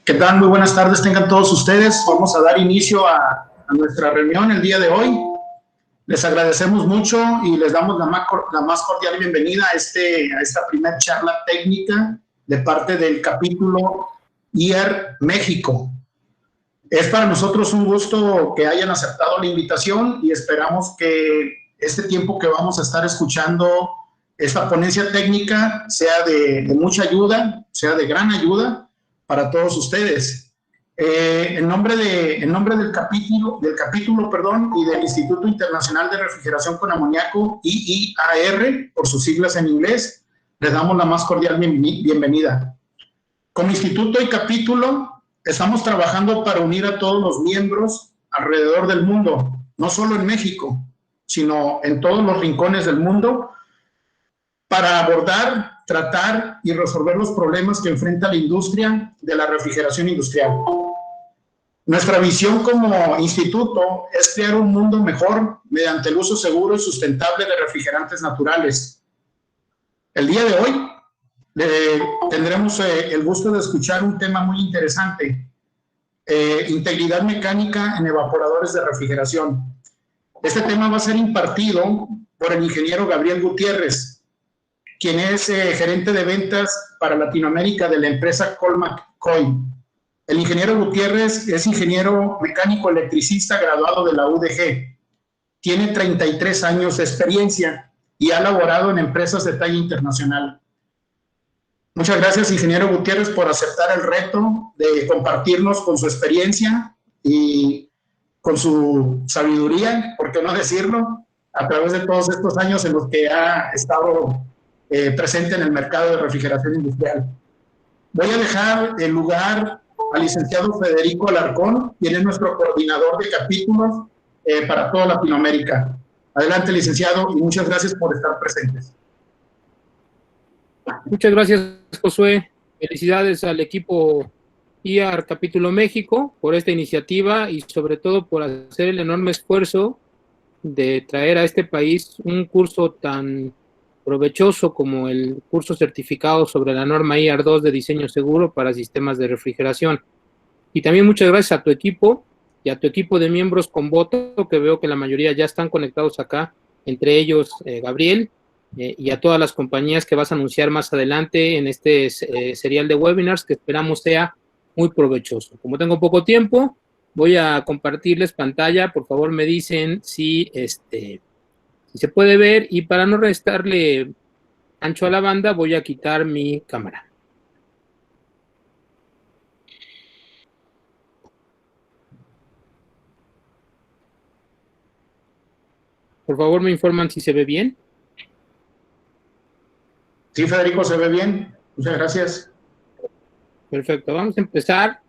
¿Qué tal? Muy buenas tardes, tengan todos ustedes. Vamos a dar inicio a nuestra reunión el día de hoy. Les agradecemos mucho y les damos la más cordial bienvenida a esta primera charla técnica de parte del capítulo IAR México. Es para nosotros un gusto que hayan aceptado la invitación y esperamos que este tiempo que vamos a estar escuchando esta ponencia técnica sea de mucha ayuda, sea de gran ayuda para todos ustedes. En nombre del capítulo, y del Instituto Internacional de Refrigeración con Amoníaco, IIAR, por sus siglas en inglés, les damos la más cordial bienvenida. Como instituto y capítulo, estamos trabajando para unir a todos los miembros alrededor del mundo, no solo en México, sino en todos los rincones del mundo, para abordar, tratar y resolver los problemas que enfrenta la industria de la refrigeración industrial. Nuestra visión como instituto es crear un mundo mejor mediante el uso seguro y sustentable de refrigerantes naturales. El día de hoy tendremos el gusto de escuchar un tema muy interesante, integridad mecánica en evaporadores de refrigeración. Este tema va a ser impartido por el ingeniero Gabriel Gutiérrez, quien es gerente de ventas para Latinoamérica de la empresa Colmac Coy. El ingeniero Gutiérrez es ingeniero mecánico electricista graduado de la UDG. Tiene 33 años de experiencia y ha laborado en empresas de talla internacional. Muchas gracias, ingeniero Gutiérrez, por aceptar el reto de compartirnos con su experiencia y con su sabiduría, por qué no decirlo, a través de todos estos años en los que ha estado presente en el mercado de refrigeración industrial. Voy a dejar el lugar al licenciado Federico Alarcón, quien es nuestro coordinador de capítulos para toda Latinoamérica. Adelante, licenciado, y muchas gracias por estar presentes. Muchas gracias, Josué. Felicidades al equipo IAR Capítulo México por esta iniciativa y sobre todo por hacer el enorme esfuerzo de traer a este país un curso tan provechoso como el curso certificado sobre la norma IAR 2 de diseño seguro para sistemas de refrigeración. Y también muchas gracias a tu equipo y a tu equipo de miembros con voto, que veo que la mayoría ya están conectados acá, entre ellos Gabriel, y a todas las compañías que vas a anunciar más adelante en este serial de webinars que esperamos sea muy provechoso. Como tengo poco tiempo, voy a compartirles pantalla. Por favor, me dicen si se puede ver, y para no restarle ancho a la banda, voy a quitar mi cámara. Por favor, me informan si se ve bien. Sí, Federico, se ve bien. Muchas gracias. Perfecto. Vamos a empezar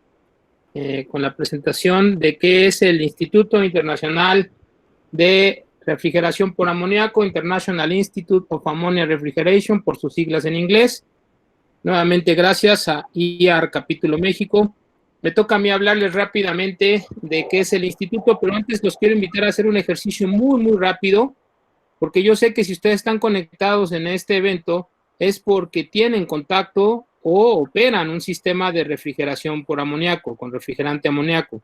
con la presentación de qué es el Instituto Internacional de Refrigeración por Amoníaco, International Institute of Ammonia Refrigeration, por sus siglas en inglés. Nuevamente, gracias a IAR Capítulo México. Me toca a mí hablarles rápidamente de qué es el instituto, pero antes los quiero invitar a hacer un ejercicio muy, muy rápido, porque yo sé que si ustedes están conectados en este evento es porque tienen contacto o operan un sistema de refrigeración por amoníaco, con refrigerante amoníaco.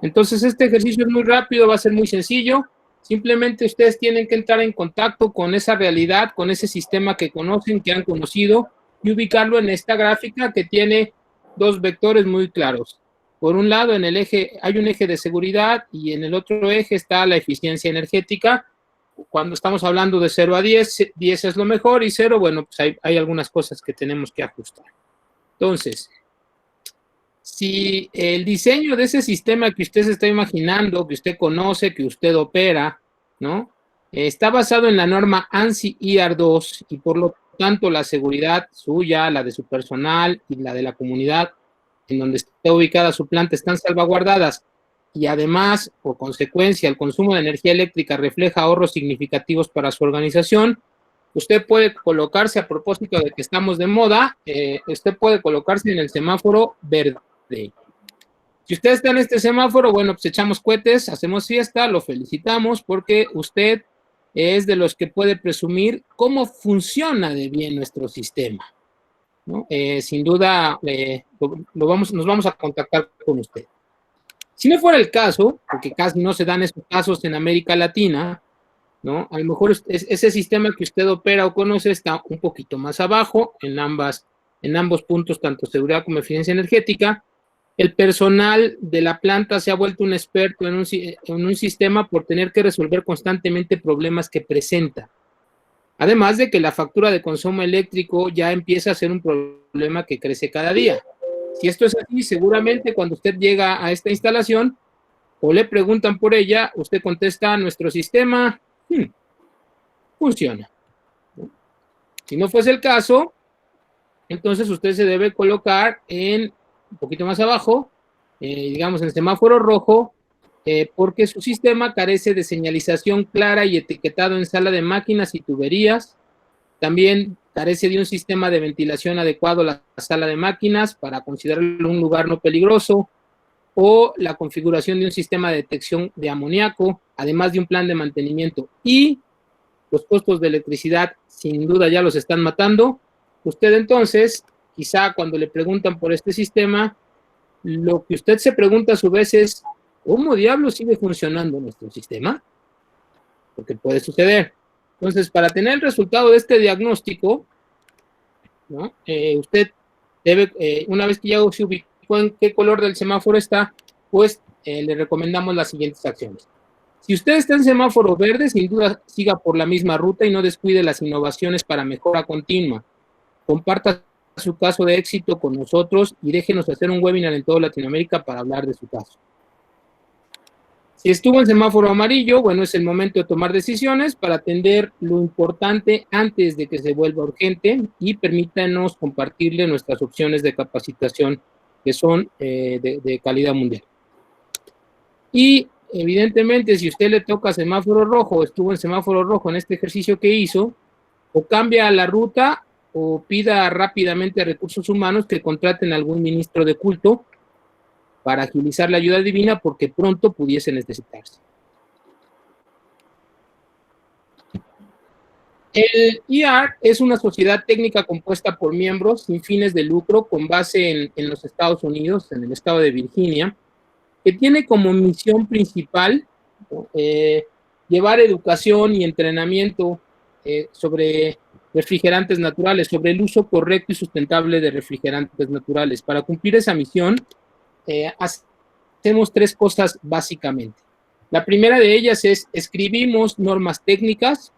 Entonces, este ejercicio es muy rápido, va a ser muy sencillo. Simplemente ustedes tienen que entrar en contacto con esa realidad, con ese sistema que conocen, que han conocido, y ubicarlo en esta gráfica que tiene dos vectores muy claros. Por un lado, en el eje hay un eje de seguridad y en el otro eje está la eficiencia energética. Cuando estamos hablando de 0 a 10, 10 es lo mejor y 0, bueno, pues hay algunas cosas que tenemos que ajustar. Entonces, si el diseño de ese sistema que usted se está imaginando, que usted conoce, que usted opera, ¿no? Está basado en la norma ANSI IAR 2 y por lo tanto la seguridad suya, la de su personal y la de la comunidad en donde está ubicada su planta están salvaguardadas, y además, por consecuencia, el consumo de energía eléctrica refleja ahorros significativos para su organización. Usted puede colocarse, a propósito de que estamos de moda, usted puede colocarse en el semáforo verde. Si usted está en este semáforo, bueno, pues echamos cohetes, hacemos fiesta, lo felicitamos porque usted es de los que puede presumir cómo funciona de bien nuestro sistema. ¿no? Sin duda nos vamos a contactar con usted. Si no fuera el caso, porque casi no se dan esos casos en América Latina, ¿no? A lo mejor ese sistema que usted opera o conoce está un poquito más abajo en ambos puntos, tanto seguridad como eficiencia energética. El personal de la planta se ha vuelto un experto en un sistema por tener que resolver constantemente problemas que presenta. Además de que la factura de consumo eléctrico ya empieza a ser un problema que crece cada día. Si esto es así, seguramente cuando usted llega a esta instalación o le preguntan por ella, usted contesta, nuestro sistema funciona. Si no fuese el caso, entonces usted se debe colocar un poquito más abajo, digamos en semáforo rojo, porque su sistema carece de señalización clara y etiquetado en sala de máquinas y tuberías. También carece de un sistema de ventilación adecuado a la sala de máquinas para considerarlo un lugar no peligroso, o la configuración de un sistema de detección de amoníaco, además de un plan de mantenimiento. Y los costos de electricidad sin duda ya los están matando. Usted entonces, quizá cuando le preguntan por este sistema, lo que usted se pregunta a su vez es, ¿cómo diablos sigue funcionando nuestro sistema? Porque puede suceder. Entonces, para tener el resultado de este diagnóstico, ¿no? Usted debe, una vez que ya se ubicó en qué color del semáforo está, pues le recomendamos las siguientes acciones. Si usted está en semáforo verde, sin duda siga por la misma ruta y no descuide las innovaciones para mejora continua. Comparta su caso de éxito con nosotros y déjenos hacer un webinar en toda Latinoamérica para hablar de su caso. Si estuvo en semáforo amarillo, bueno, es el momento de tomar decisiones para atender lo importante antes de que se vuelva urgente y permítanos compartirle nuestras opciones de capacitación que son de calidad mundial. Y evidentemente, si usted le toca semáforo rojo, estuvo en semáforo rojo en este ejercicio que hizo, o cambia la ruta o pida rápidamente a recursos humanos que contraten a algún ministro de culto para agilizar la ayuda divina porque pronto pudiese necesitarse. El IAR es una sociedad técnica compuesta por miembros sin fines de lucro con base en los Estados Unidos, en el estado de Virginia, que tiene como misión principal llevar educación y entrenamiento sobre refrigerantes naturales, sobre el uso correcto y sustentable de refrigerantes naturales. Para cumplir esa misión, hacemos tres cosas básicamente. La primera de ellas es escribimos normas técnicas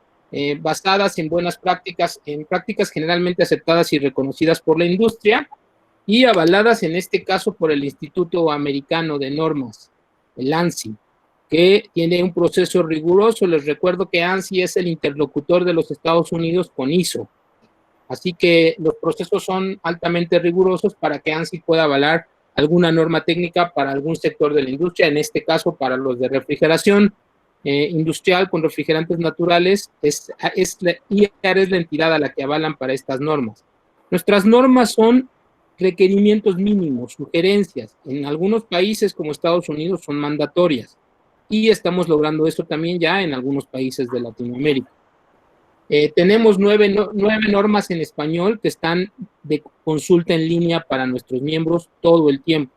basadas en buenas prácticas, en prácticas generalmente aceptadas y reconocidas por la industria y avaladas en este caso por el Instituto Americano de Normas, el ANSI, que tiene un proceso riguroso. Les recuerdo que ANSI es el interlocutor de los Estados Unidos con ISO. Así que los procesos son altamente rigurosos para que ANSI pueda avalar alguna norma técnica para algún sector de la industria, en este caso para los de refrigeración industrial con refrigerantes naturales, IAR es la entidad a la que avalan para estas normas. Nuestras normas son requerimientos mínimos, sugerencias. En algunos países como Estados Unidos son mandatorias y estamos logrando eso también ya en algunos países de Latinoamérica. Tenemos nueve normas en español que están de consulta en línea para nuestros miembros todo el tiempo.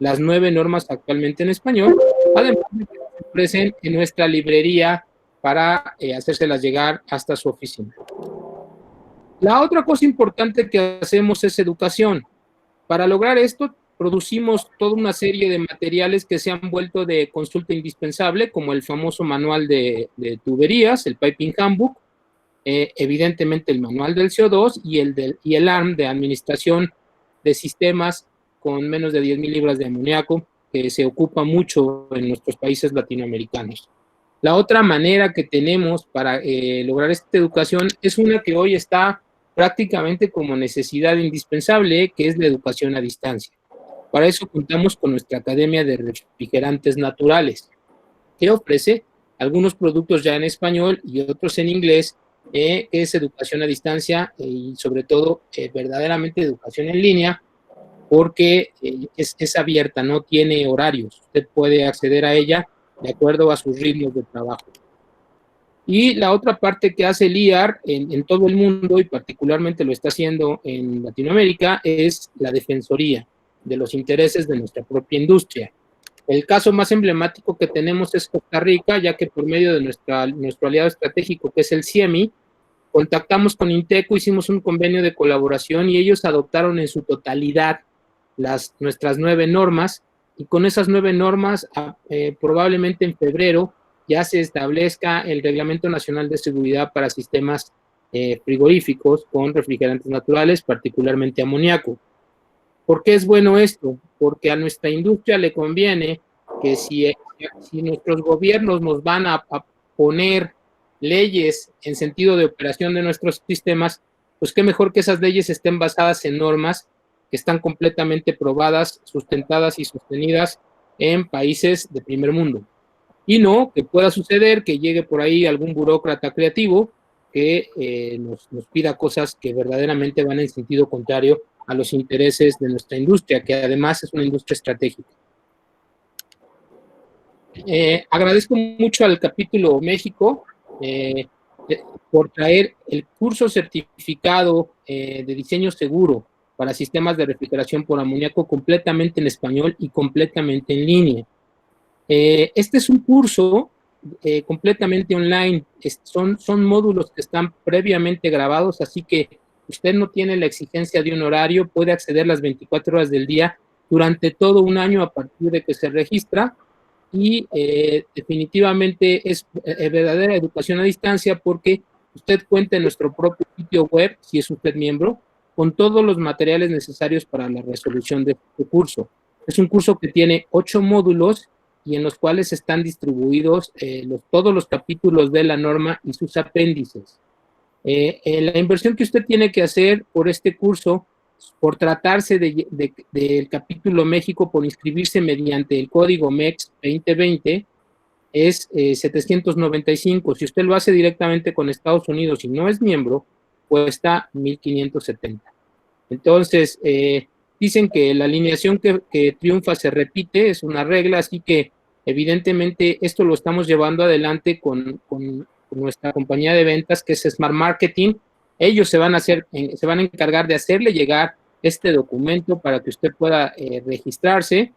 Las 9 normas actualmente en español, además de que se ofrecen en nuestra librería para hacérselas llegar hasta su oficina. La otra cosa importante que hacemos es educación. Para lograr esto, producimos toda una serie de materiales que se han vuelto de consulta indispensable, como el famoso manual de tuberías, el Piping Handbook, evidentemente el manual del CO2 y el ARM de administración de sistemas con menos de 10,000 libras de amoníaco, que se ocupa mucho en nuestros países latinoamericanos. La otra manera que tenemos para lograr esta educación es una que hoy está prácticamente como necesidad indispensable, que es la educación a distancia. Para eso contamos con nuestra Academia de Refrigerantes Naturales, que ofrece algunos productos ya en español y otros en inglés, que es educación a distancia y sobre todo verdaderamente educación en línea, porque es abierta, no tiene horarios. Usted puede acceder a ella de acuerdo a sus ritmos de trabajo. Y la otra parte que hace el IAR en todo el mundo, y particularmente lo está haciendo en Latinoamérica, es la defensoría de los intereses de nuestra propia industria. El caso más emblemático que tenemos es Costa Rica, ya que por medio de nuestro aliado estratégico, que es el CIEMI, contactamos con Inteco, hicimos un convenio de colaboración y ellos adoptaron en su totalidad nuestras 9 normas, y con esas 9 normas, probablemente en febrero, ya se establezca el Reglamento Nacional de Seguridad para sistemas frigoríficos con refrigerantes naturales, particularmente amoníaco. ¿Por qué es bueno esto? Porque a nuestra industria le conviene que si nuestros gobiernos nos van a poner leyes en sentido de operación de nuestros sistemas, pues qué mejor que esas leyes estén basadas en normas que están completamente probadas, sustentadas y sostenidas en países de primer mundo. Y no que pueda suceder que llegue por ahí algún burócrata creativo que nos pida cosas que verdaderamente van en sentido contrario a los intereses de nuestra industria, que además es una industria estratégica. Agradezco mucho al capítulo México por traer el curso certificado de diseño seguro para sistemas de refrigeración por amoníaco completamente en español y completamente en línea. Este es un curso completamente online, son módulos que están previamente grabados, así que usted no tiene la exigencia de un horario, puede acceder las 24 horas del día durante todo un año a partir de que se registra, y definitivamente es verdadera educación a distancia, porque usted cuenta en nuestro propio sitio web, si es usted miembro, con todos los materiales necesarios para la resolución de este curso. Es un curso que tiene 8 módulos y en los cuales están distribuidos todos los capítulos de la norma y sus apéndices. La inversión que usted tiene que hacer por este curso, por tratarse del capítulo México, por inscribirse mediante el código MEX 2020, es 795. Si usted lo hace directamente con Estados Unidos y no es miembro, cuesta 1,570. Entonces, dicen que la alineación que triunfa se repite, es una regla, así que evidentemente esto lo estamos llevando adelante con nuestra compañía de ventas, que es Smart Marketing. Ellos se van a encargar de hacerle llegar este documento para que usted pueda registrarse,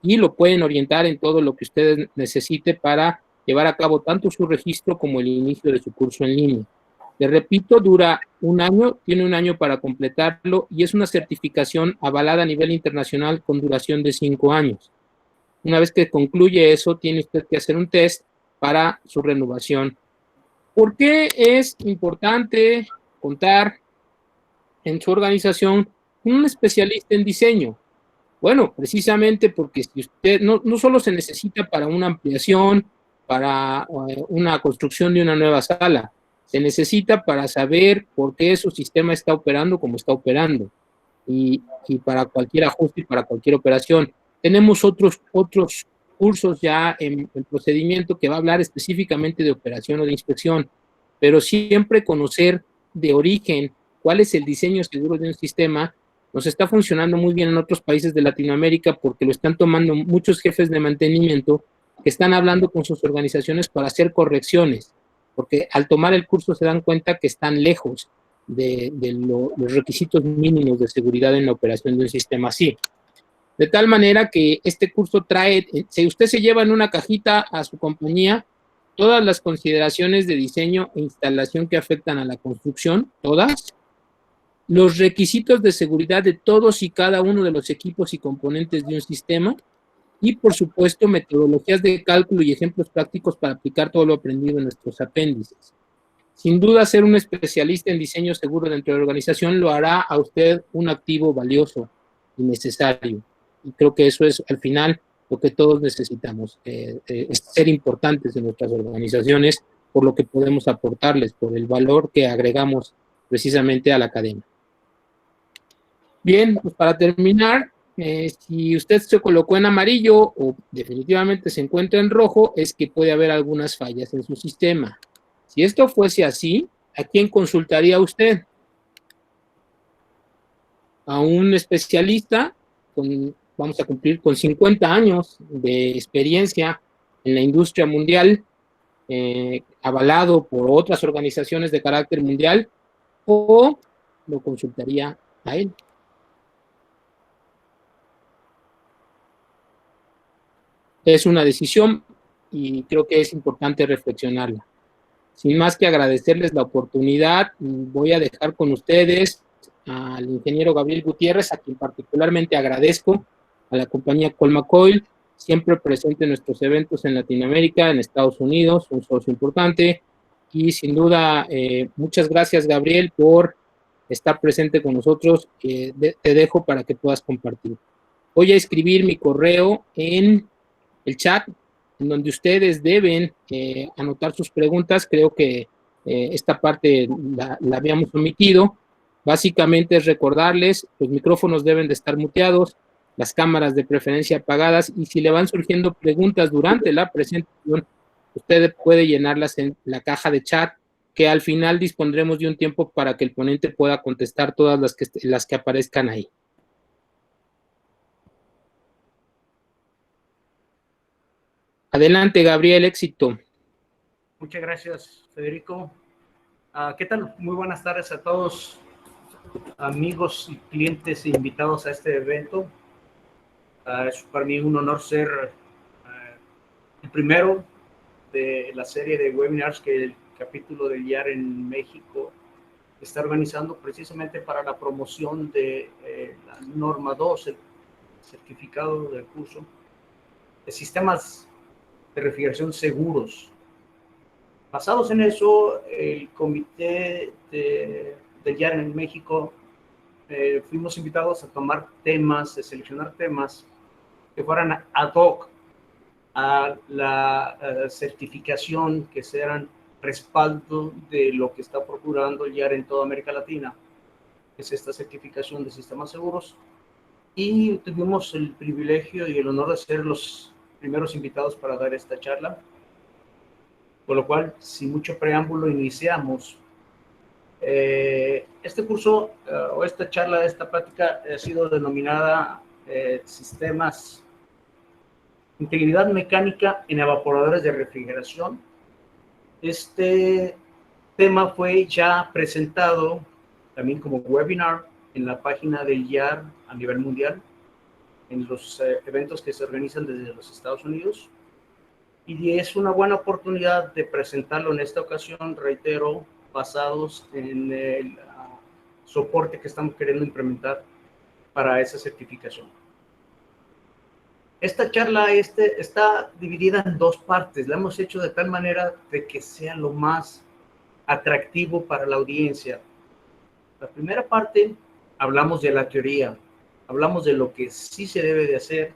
y lo pueden orientar en todo lo que usted necesite para llevar a cabo tanto su registro como el inicio de su curso en línea. Le repito, dura un año, tiene un año para completarlo, y es una certificación avalada a nivel internacional con duración de 5 años. Una vez que concluye eso, tiene usted que hacer un test para su renovación. ¿Por qué es importante contar en su organización con un especialista en diseño? Bueno, precisamente porque si usted no solo se necesita para una ampliación, para una construcción de una nueva sala, se necesita para saber por qué su sistema está operando como está operando, y para cualquier ajuste y para cualquier operación. Tenemos otros cursos ya en el procedimiento que va a hablar específicamente de operación o de inspección, pero siempre conocer de origen cuál es el diseño seguro de un sistema. Nos está funcionando muy bien en otros países de Latinoamérica, porque lo están tomando muchos jefes de mantenimiento que están hablando con sus organizaciones para hacer correcciones, porque al tomar el curso se dan cuenta que están lejos de los requisitos mínimos de seguridad en la operación de un sistema así. De tal manera que este curso trae, si usted se lleva en una cajita a su compañía, todas las consideraciones de diseño e instalación que afectan a la construcción, todas, los requisitos de seguridad de todos y cada uno de los equipos y componentes de un sistema, y por supuesto metodologías de cálculo y ejemplos prácticos para aplicar todo lo aprendido en nuestros apéndices. Sin duda, ser un especialista en diseño seguro dentro de la organización lo hará a usted un activo valioso y necesario, y creo que eso es al final lo que todos necesitamos, es ser importantes en nuestras organizaciones por lo que podemos aportarles, por el valor que agregamos precisamente a la cadena. Bien, pues para terminar, si usted se colocó en amarillo o definitivamente se encuentra en rojo, es que puede haber algunas fallas en su sistema. Si esto fuese así, ¿a quién consultaría usted? A un especialista, vamos a cumplir con 50 años de experiencia en la industria mundial, avalado por otras organizaciones de carácter mundial, o lo consultaría a él. Es una decisión y creo que es importante reflexionarla. Sin más que agradecerles la oportunidad, voy a dejar con ustedes al ingeniero Gabriel Gutiérrez, a quien particularmente agradezco, a la compañía Colmacoil, siempre presente en nuestros eventos en Latinoamérica, en Estados Unidos, un socio importante, y sin duda, muchas gracias, Gabriel, por estar presente con nosotros. Te dejo para que puedas compartir. Voy a escribir mi correo en el chat, en donde ustedes deben anotar sus preguntas. Creo que esta parte la habíamos omitido. Básicamente es recordarles, los micrófonos deben de estar muteados, las cámaras de preferencia apagadas, y si le van surgiendo preguntas durante la presentación, usted puede llenarlas en la caja de chat, que al final dispondremos de un tiempo para que el ponente pueda contestar todas las que aparezcan ahí. Adelante, Gabriel, éxito. Muchas gracias, Federico. ¿Qué tal? Muy buenas tardes a todos, amigos y clientes e invitados a este evento. Es para mí un honor ser el primero de la serie de webinars que el capítulo del IAR en México está organizando precisamente para la promoción de la norma 2, el certificado del curso de sistemas de refrigeración seguros. Basados en eso, el comité de YAR en México fuimos invitados a tomar temas, a seleccionar temas que fueran ad hoc a la certificación, que sean respaldo de lo que está procurando YAR en toda América Latina, que es esta certificación de sistemas seguros. Y tuvimos el privilegio y el honor de ser los primeros invitados para dar esta charla. Por lo cual, sin mucho preámbulo, iniciamos. Este curso o esta charla, esta plática ha sido denominada Sistemas, Integridad Mecánica en Evaporadores de Refrigeración. Este tema fue ya presentado también como webinar en la página del YAR a nivel mundial, en los eventos que se organizan desde los Estados Unidos. Y es una buena oportunidad de presentarlo en esta ocasión, reitero, basados en el soporte que estamos queriendo implementar para esa certificación. Esta charla está dividida en dos partes. La hemos hecho de tal manera de que sea lo más atractivo para la audiencia. La primera parte, hablamos de la teoría, hablamos de lo que sí se debe de hacer,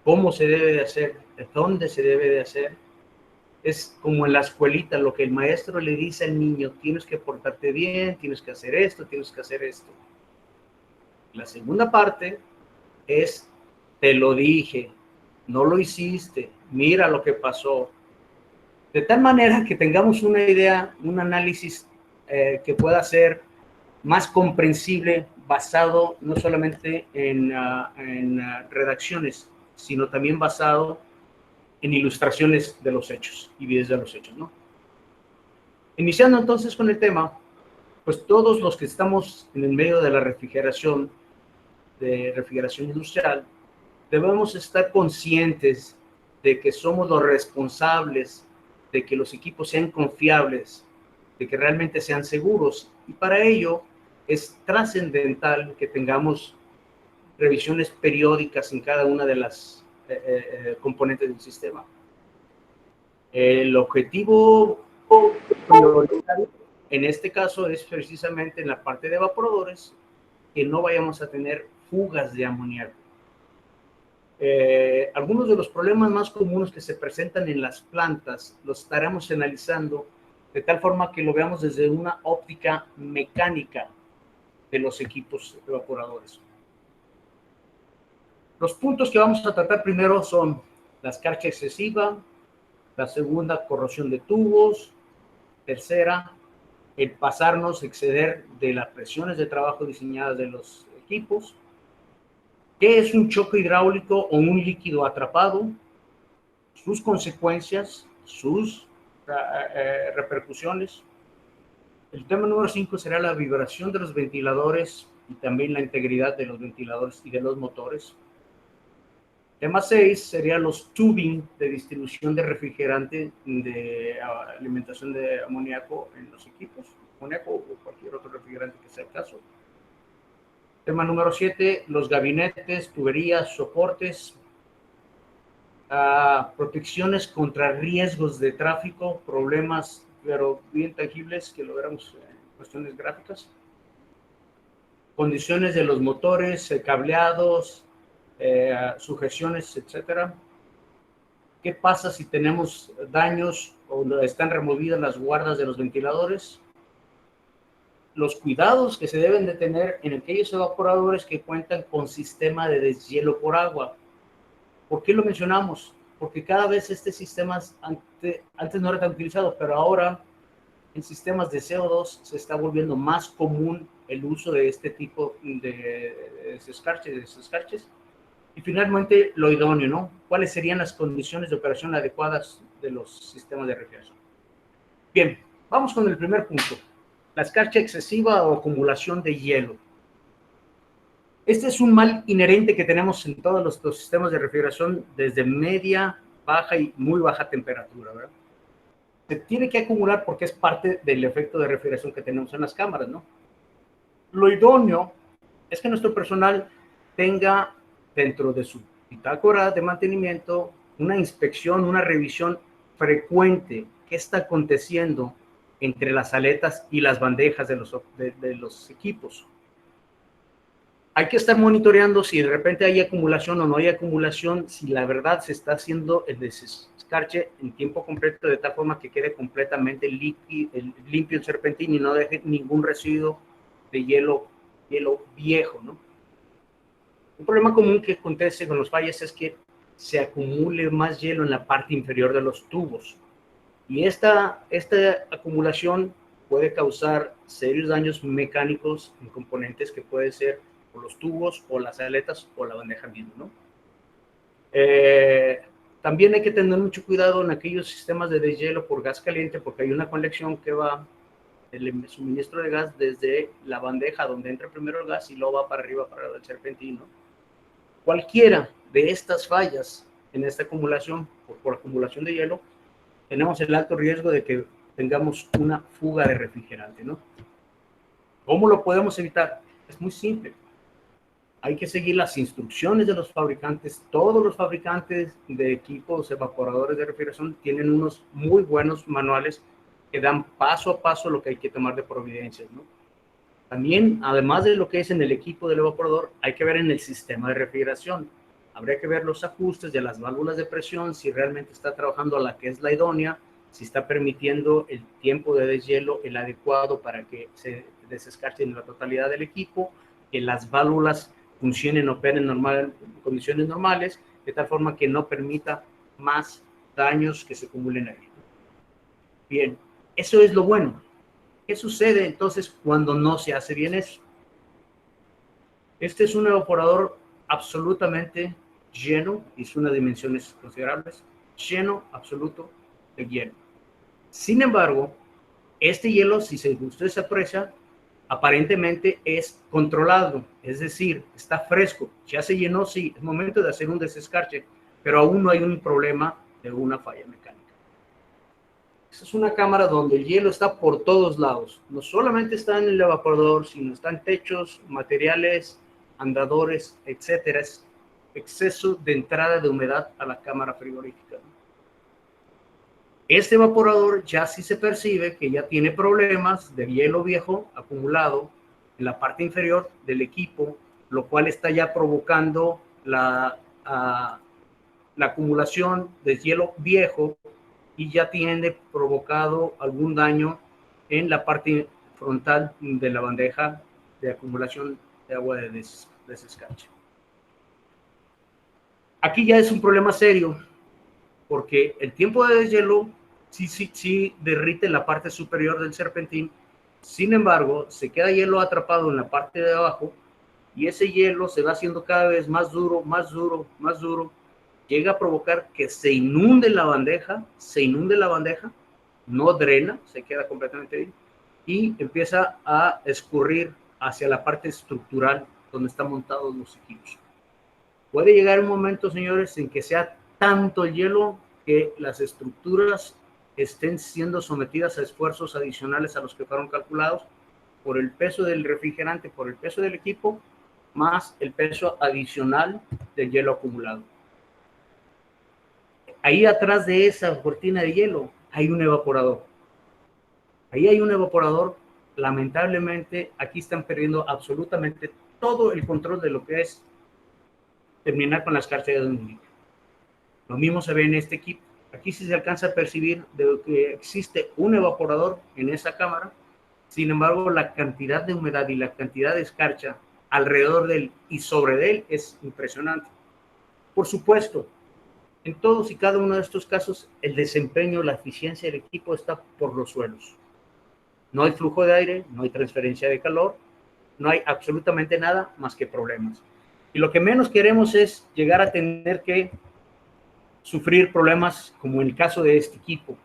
cómo se debe de hacer, de dónde se debe de hacer. Es como en la escuelita, lo que el maestro le dice al niño: tienes que portarte bien, tienes que hacer esto, tienes que hacer esto. La segunda parte es: te lo dije, no lo hiciste, mira lo que pasó. De tal manera que tengamos una idea, un análisis que pueda ser más comprensible, basado no solamente en redacciones, sino también basado en ilustraciones de los hechos y videos de los hechos, ¿no? Iniciando entonces con el tema, pues todos los que estamos en el medio de la refrigeración industrial, debemos estar conscientes de que somos los responsables de que los equipos sean confiables, de que realmente sean seguros, y para ello es trascendental que tengamos revisiones periódicas en cada una de las componentes del sistema. El objetivo prioritario en este caso es precisamente en la parte de evaporadores, que no vayamos a tener fugas de amoníaco. Algunos de los problemas más comunes que se presentan en las plantas los estaremos analizando de tal forma que lo veamos desde una óptica mecánica de los equipos evaporadores. Los puntos que vamos a tratar primero son la escarcha excesiva, la segunda, corrosión de tubos, tercera, el pasarnos, exceder de las presiones de trabajo diseñadas de los equipos, qué es un choque hidráulico o un líquido atrapado, sus consecuencias, sus repercusiones. El tema número 5 será la vibración de los ventiladores y también la integridad de los ventiladores y de los motores. Tema 6 sería los tubing de distribución de refrigerante de alimentación de amoníaco en los equipos, amoníaco o cualquier otro refrigerante que sea el caso. Tema número 7, los gabinetes, tuberías, soportes, protecciones contra riesgos de tráfico, problemas, pero bien tangibles, que lo veremos en cuestiones gráficas. Condiciones de los motores, cableados, sujeciones, etcétera. ¿Qué pasa si tenemos daños o están removidas las guardas de los ventiladores? Los cuidados que se deben de tener en aquellos evaporadores que cuentan con sistema de deshielo por agua. ¿Por qué lo mencionamos? Porque cada vez este sistema, antes no era tan utilizado, pero ahora en sistemas de CO2 se está volviendo más común el uso de este tipo de desescarches. Y finalmente, lo idóneo, ¿no? ¿Cuáles serían las condiciones de operación adecuadas de los sistemas de refrigeración? Bien, vamos con el primer punto. La escarcha excesiva o acumulación de hielo. Este es un mal inherente que tenemos en todos los sistemas de refrigeración desde media, baja y muy baja temperatura, ¿verdad? Se tiene que acumular porque es parte del efecto de refrigeración que tenemos en las cámaras, ¿no? Lo idóneo es que nuestro personal tenga dentro de su bitácora de mantenimiento una inspección, una revisión frecuente. ¿Qué está aconteciendo entre las aletas y las bandejas de los equipos? Hay que estar monitoreando si de repente hay acumulación o no hay acumulación, si la verdad se está haciendo el desescarche en tiempo completo de tal forma que quede completamente limpio el serpentín y no deje ningún residuo de hielo viejo, ¿no? Un problema común que acontece con los fallas es que se acumule más hielo en la parte inferior de los tubos. Y esta acumulación puede causar serios daños mecánicos en componentes que pueden ser o los tubos o las aletas o la bandeja misma, ¿no? También hay que tener mucho cuidado en aquellos sistemas de deshielo por gas caliente porque hay una conexión que va el suministro de gas desde la bandeja donde entra primero el gas y luego va para arriba para el serpentín, ¿no? Cualquiera de estas fallas en esta acumulación, por acumulación de hielo, tenemos el alto riesgo de que tengamos una fuga de refrigerante, ¿no? ¿Cómo lo podemos evitar? Es muy simple. Hay que seguir las instrucciones de los fabricantes. Todos los fabricantes de equipos evaporadores de refrigeración tienen unos muy buenos manuales que dan paso a paso lo que hay que tomar de providencias, ¿no? También, además de lo que es en el equipo del evaporador, hay que ver en el sistema de refrigeración. Habría que ver los ajustes de las válvulas de presión, si realmente está trabajando a la que es la idónea, si está permitiendo el tiempo de deshielo, el adecuado para que se desescarche en la totalidad del equipo, que las válvulas funcionen, operen en condiciones normales, de tal forma que no permita más daños que se acumulen ahí. Bien, eso es lo bueno. ¿Qué sucede entonces cuando no se hace bien eso? Este es un evaporador absolutamente lleno, y es unas dimensiones considerables, lleno absoluto de hielo. Sin embargo, este hielo, si usted se aprecia, aparentemente es controlado, es decir, está fresco, ya se llenó, sí, es momento de hacer un desescarche, pero aún no hay un problema de una falla mecánica. Esta es una cámara donde el hielo está por todos lados, no solamente está en el evaporador, sino está en techos, materiales, andadores, etcétera. Es exceso de entrada de humedad a la cámara frigorífica. Este evaporador ya sí se percibe que ya tiene problemas de hielo viejo acumulado en la parte inferior del equipo, lo cual está ya provocando la acumulación de hielo viejo y ya tiene provocado algún daño en la parte frontal de la bandeja de acumulación de agua de desescarche. Aquí ya es un problema serio, porque el tiempo de deshielo sí derrite la parte superior del serpentín. Sin embargo, se queda hielo atrapado en la parte de abajo y ese hielo se va haciendo cada vez más duro, más duro, más duro. Llega a provocar que se inunde la bandeja no drena, se queda completamente ahí, y empieza a escurrir hacia la parte estructural donde están montados los equipos. Puede llegar un momento, señores, en que sea tanto el hielo que las estructuras estén siendo sometidas a esfuerzos adicionales a los que fueron calculados por el peso del refrigerante, por el peso del equipo, más el peso adicional del hielo acumulado. Ahí atrás de esa cortina de hielo hay un evaporador. Ahí hay un evaporador. Lamentablemente, aquí están perdiendo absolutamente todo el control de lo que es terminar con las carteras de un líquido. Lo mismo se ve en este equipo. Aquí sí se alcanza a percibir de que existe un evaporador en esa cámara. Sin embargo, la cantidad de humedad y la cantidad de escarcha alrededor de él y sobre él es impresionante. Por supuesto, en todos y cada uno de estos casos, el desempeño, la eficiencia del equipo está por los suelos. No hay flujo de aire, no hay transferencia de calor, no hay absolutamente nada más que problemas. Y lo que menos queremos es llegar a tener que sufrir problemas como en el caso de este equipo.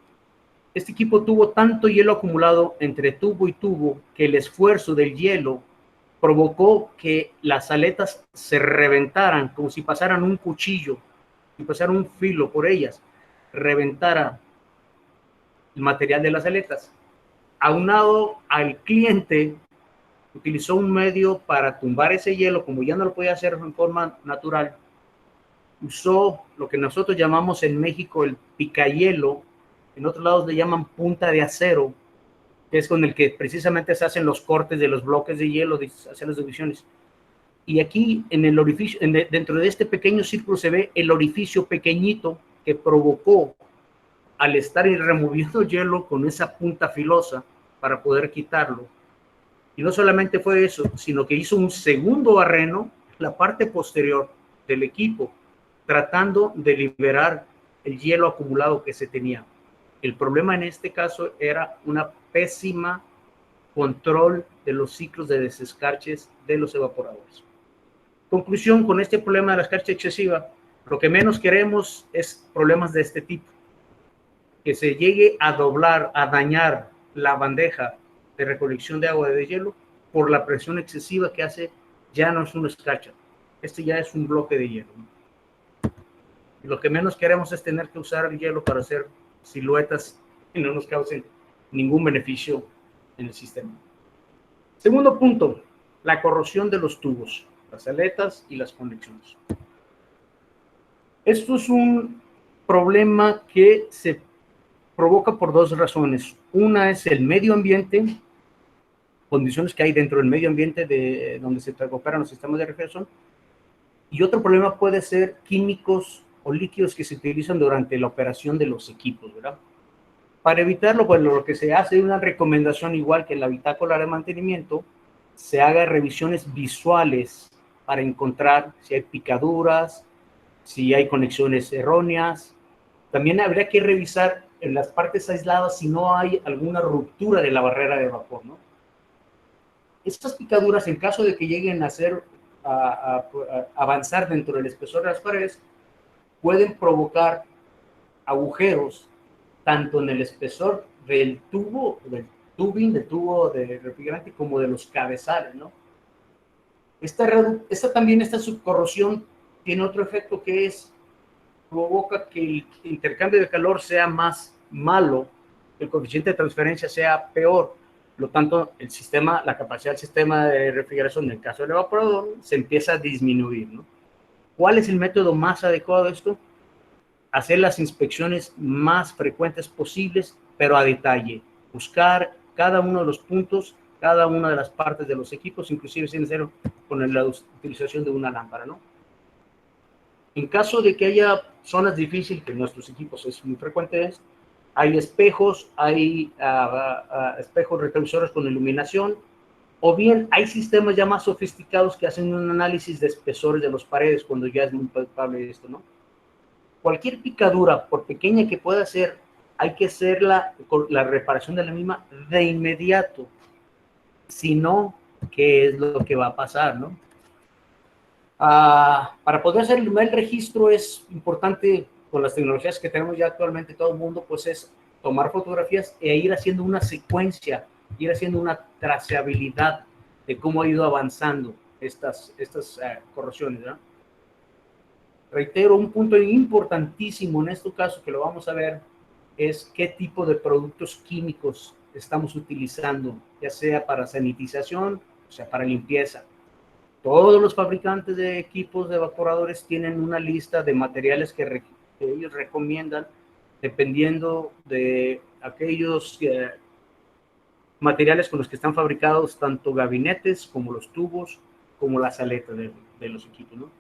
Este equipo tuvo tanto hielo acumulado entre tubo y tubo que el esfuerzo del hielo provocó que las aletas se reventaran como si pasaran un cuchillo, si pasara un filo por ellas, reventara el material de las aletas. Aunado al cliente, utilizó un medio para tumbar ese hielo, como ya no lo podía hacer en forma natural. Usó lo que nosotros llamamos en México el picahielo, en otros lados le llaman punta de acero, que es con el que precisamente se hacen los cortes de los bloques de hielo, se hacen las divisiones. Y aquí en el orificio, dentro de este pequeño círculo se ve el orificio pequeñito que provocó al estar removiendo hielo con esa punta filosa para poder quitarlo. Y no solamente fue eso, sino que hizo un segundo barreno, la parte posterior del equipo, tratando de liberar el hielo acumulado que se tenía. El problema en este caso era una pésima control de los ciclos de desescarches de los evaporadores. Conclusión, con este problema de la escarcha excesiva, lo que menos queremos es problemas de este tipo. Que se llegue a doblar, a dañar la bandeja de recolección de agua de hielo por la presión excesiva que hace, ya no es una escarcha, este ya es un bloque de hielo. Y lo que menos queremos es tener que usar el hielo para hacer siluetas que no nos causen ningún beneficio en el sistema. Segundo punto, la corrosión de los tubos, las aletas y las conexiones. Esto es un problema que se provoca por dos razones. Una es el medio ambiente, condiciones que hay dentro del medio ambiente de donde se operan los sistemas de refrigeración, y otro problema puede ser químicos o líquidos que se utilizan durante la operación de los equipos, ¿verdad? Para evitarlo, pues lo que se hace es una recomendación, igual que en la bitácora de mantenimiento, se haga revisiones visuales para encontrar si hay picaduras, si hay conexiones erróneas. También habría que revisar en las partes aisladas si no hay alguna ruptura de la barrera de vapor, ¿no? Estas picaduras, en caso de que lleguen a avanzar dentro del espesor de las paredes, pueden provocar agujeros tanto en el espesor del tubo, del tubing, del tubo de refrigerante, como de los cabezales, ¿no? Esta subcorrosión tiene otro efecto que provoca que el intercambio de calor sea más malo, el coeficiente de transferencia sea peor. Por lo tanto, la capacidad del sistema de refrigeración, en el caso del evaporador, se empieza a disminuir, ¿no? ¿Cuál es el método más adecuado de esto? Hacer las inspecciones más frecuentes posibles, pero a detalle. Buscar cada uno de los puntos, cada una de las partes de los equipos, inclusive sin hacer con la utilización de una lámpara, ¿no? En caso de que haya zonas difíciles, que en nuestros equipos es muy frecuente, hay espejos, hay espejos retrovisores con iluminación, o bien hay sistemas ya más sofisticados que hacen un análisis de espesores de las paredes cuando ya es muy palpable esto, ¿no? Cualquier picadura, por pequeña que pueda ser, hay que hacer la reparación de la misma de inmediato. Si no, ¿qué es lo que va a pasar, no? Para poder hacer el registro es importante, con las tecnologías que tenemos ya actualmente todo el mundo, pues es tomar fotografías e ir haciendo una secuencia, ir haciendo una trazabilidad de cómo ha ido avanzando estas corrosiones, ¿no? Reitero, un punto importantísimo en este caso que lo vamos a ver es qué tipo de productos químicos estamos utilizando, ya sea para sanitización, o sea, para limpieza. Todos los fabricantes de equipos de evaporadores tienen una lista de materiales que ellos recomiendan dependiendo de aquellos materiales con los que están fabricados tanto gabinetes como los tubos, como las aletas de los equipos, ¿no?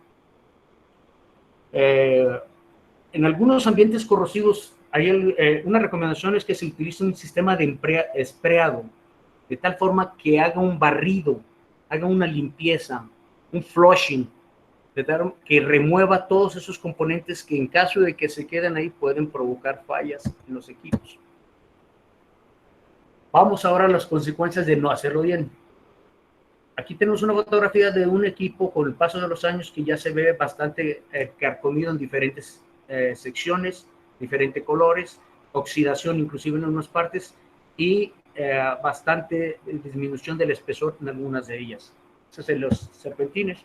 En algunos ambientes corrosivos hay una recomendación es que se utilice un sistema de espreado, de tal forma que haga un barrido, haga una limpieza, un flushing, de tal que remueva todos esos componentes que en caso de que se queden ahí pueden provocar fallas en los equipos. Vamos ahora a las consecuencias de no hacerlo bien. Aquí tenemos una fotografía de un equipo con el paso de los años que ya se ve bastante carcomido en diferentes secciones, diferentes colores, oxidación inclusive en unas partes y bastante disminución del espesor en algunas de ellas. Estos son los serpentines.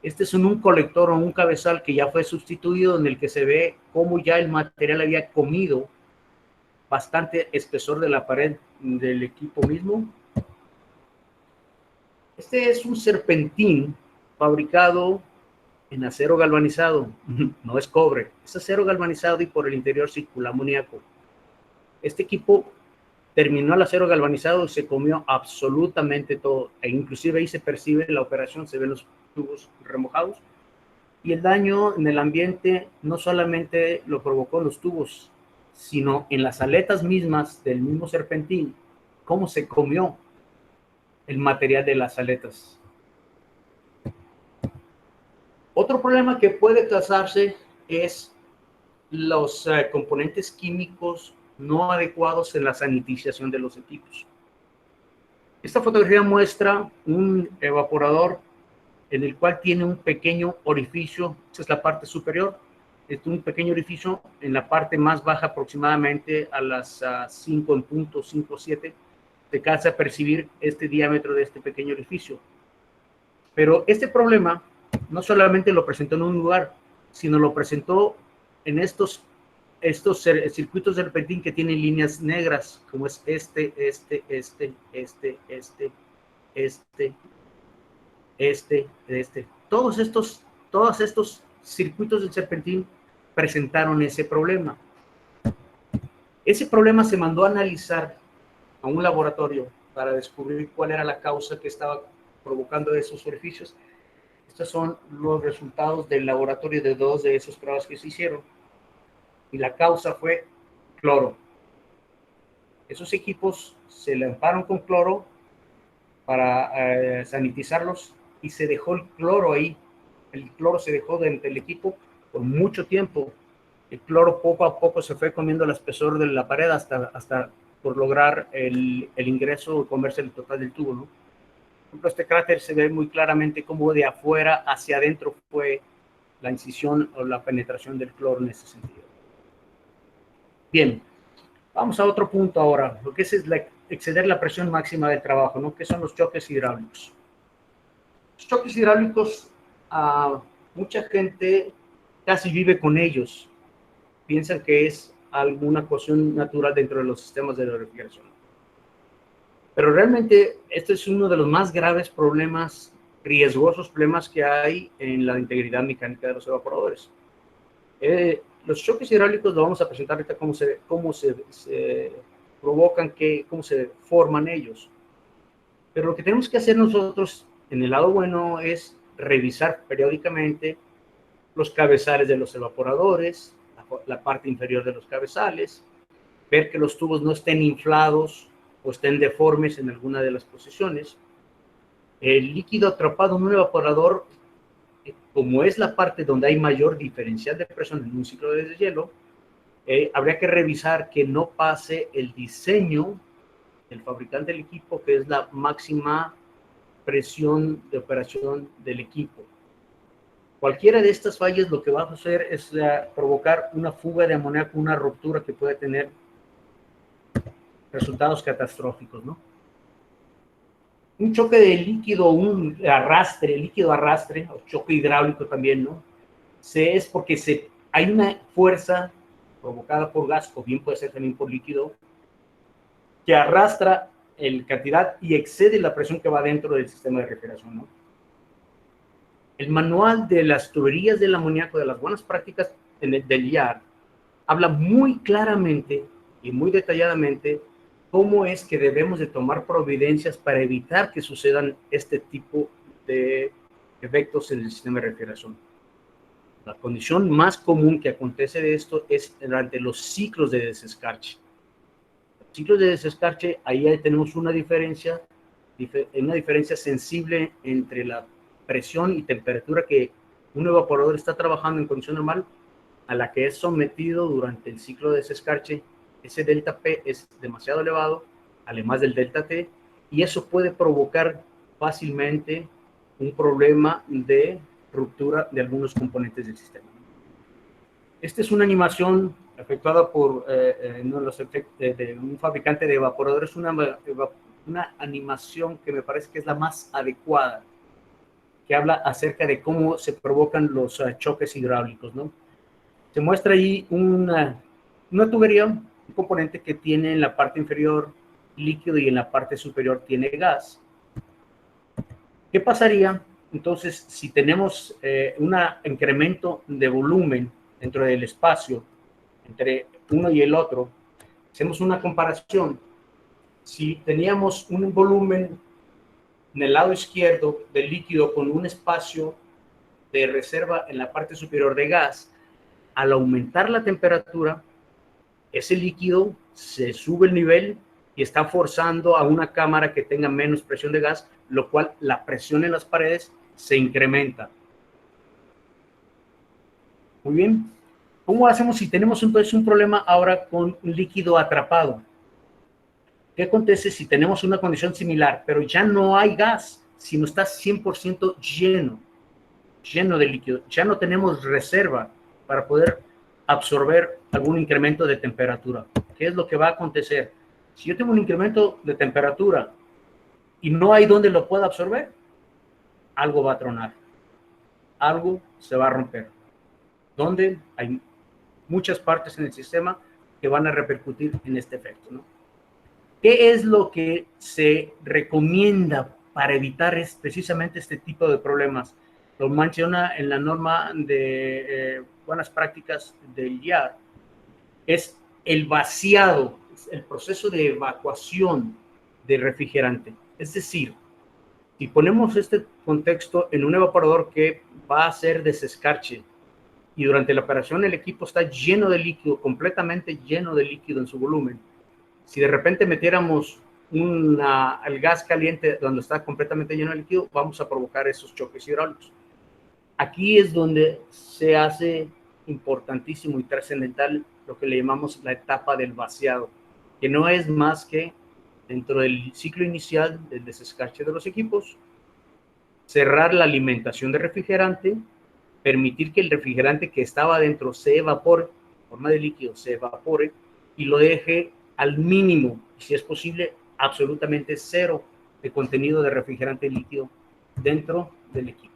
Este es un colector o un cabezal que ya fue sustituido, en el que se ve cómo ya el material había comido bastante espesor de la pared del equipo mismo. Este es un serpentín fabricado en acero galvanizado, no es cobre, es acero galvanizado y por el interior circula amoníaco. Este equipo terminó el acero galvanizado y se comió absolutamente todo, e inclusive ahí se percibe la operación, se ven los tubos remojados, y el daño en el ambiente no solamente lo provocó los tubos, sino en las aletas mismas del mismo serpentín, cómo se comió el material de las aletas. Otro problema que puede causarse es los componentes químicos no adecuados en la sanitización de los equipos. Esta fotografía muestra un evaporador en el cual tiene un pequeño orificio, esa es la parte superior, es un pequeño orificio en la parte más baja, aproximadamente a las 5.57, se alcanza a percibir este diámetro de este pequeño orificio. Pero este problema no solamente lo presentó en un lugar, sino lo presentó en estos circuitos de serpentín que tienen líneas negras, como es todos estos circuitos del serpentín presentaron ese problema. Ese problema se mandó a analizar a un laboratorio para descubrir cuál era la causa que estaba provocando esos orificios. Estos son los resultados del laboratorio de 2 de esos pruebas que se hicieron. Y la causa fue cloro. Esos equipos se lamparon con cloro para sanitizarlos y se dejó el cloro ahí. El cloro se dejó dentro del equipo por mucho tiempo. El cloro poco a poco se fue comiendo el espesor de la pared hasta por lograr el ingreso o comerse el total del tubo, ¿no? Por ejemplo, este cráter se ve muy claramente cómo de afuera hacia adentro fue la incisión o la penetración del cloro en ese sentido. Bien, vamos a otro punto ahora, lo que es exceder la presión máxima del trabajo, ¿no? ¿Qué son los choques hidráulicos? Los choques hidráulicos, mucha gente casi vive con ellos, piensan que es alguna cuestión natural dentro de los sistemas de la refrigeración. Pero realmente este es uno de los más graves problemas, riesgosos problemas que hay en la integridad mecánica de los evaporadores. Los choques hidráulicos lo vamos a presentar ahorita cómo se provocan, cómo se forman ellos. Pero lo que tenemos que hacer nosotros en el lado bueno es revisar periódicamente los cabezales de los evaporadores, la parte inferior de los cabezales, ver que los tubos no estén inflados o estén deformes en alguna de las posiciones. El líquido atrapado en un evaporador, como es la parte donde hay mayor diferencial de presión en un ciclo de deshielo, habría que revisar que no pase el diseño del fabricante del equipo, que es la máxima presión de operación del equipo. Cualquiera de estas fallas lo que va a hacer es provocar una fuga de amoníaco, una ruptura que puede tener resultados catastróficos, ¿no? Un choque de líquido, un arrastre, líquido arrastre, o choque hidráulico también, ¿no? Es porque hay una fuerza provocada por gas, o bien puede ser también por líquido, que arrastra el cantidad y excede la presión que va dentro del sistema de refrigeración, ¿no? El manual de las tuberías del amoníaco, de las buenas prácticas del IAR, habla muy claramente y muy detalladamente cómo es que debemos de tomar providencias para evitar que sucedan este tipo de efectos en el sistema de refrigeración. La condición más común que acontece de esto es durante los ciclos de desescarche. Los ciclos de desescarche, ahí tenemos una diferencia sensible entre la presión y temperatura que un evaporador está trabajando en condición normal a la que es sometido durante el ciclo de desescarche. Ese delta P es demasiado elevado, además del delta T, y eso puede provocar fácilmente un problema de ruptura de algunos componentes del sistema. Esta es una animación efectuada por de un fabricante de evaporadores, una animación que me parece que es la más adecuada, que habla acerca de cómo se provocan los choques hidráulicos, ¿no? Se muestra ahí una tubería, un componente que tiene en la parte inferior líquido y en la parte superior tiene gas. ¿Qué pasaría entonces si tenemos un incremento de volumen dentro del espacio entre uno y el otro? Hacemos una comparación. Si teníamos un volumen en el lado izquierdo del líquido con un espacio de reserva en la parte superior de gas, al aumentar la temperatura, ese líquido se sube el nivel y está forzando a una cámara que tenga menos presión de gas, lo cual la presión en las paredes se incrementa. Muy bien. ¿Cómo hacemos si tenemos entonces un problema ahora con un líquido atrapado? ¿Qué acontece si tenemos una condición similar, pero ya no hay gas, sino está 100% lleno de líquido? Ya no tenemos reserva para poder absorber algún incremento de temperatura. ¿Qué es lo que va a acontecer? Si yo tengo un incremento de temperatura y no hay donde lo pueda absorber, algo va a tronar, algo se va a romper. ¿Dónde? Hay muchas partes en el sistema que van a repercutir en este efecto, ¿no? ¿Qué es lo que se recomienda para evitar precisamente este tipo de problemas? Lo menciona en la norma de buenas prácticas del IAR. Es el vaciado, el proceso de evacuación del refrigerante. Es decir, si ponemos este contexto en un evaporador que va a hacer desescarche y durante la operación el equipo está lleno de líquido, completamente lleno de líquido en su volumen, si de repente metiéramos el gas caliente donde está completamente lleno de líquido, vamos a provocar esos choques hidráulicos. Aquí es donde se hace importantísimo y trascendental lo que le llamamos la etapa del vaciado, que no es más que dentro del ciclo inicial del desescarche de los equipos, cerrar la alimentación de refrigerante, permitir que el refrigerante que estaba adentro se evapore, en forma de líquido se evapore, y lo deje al mínimo, si es posible, absolutamente cero de contenido de refrigerante líquido dentro del equipo.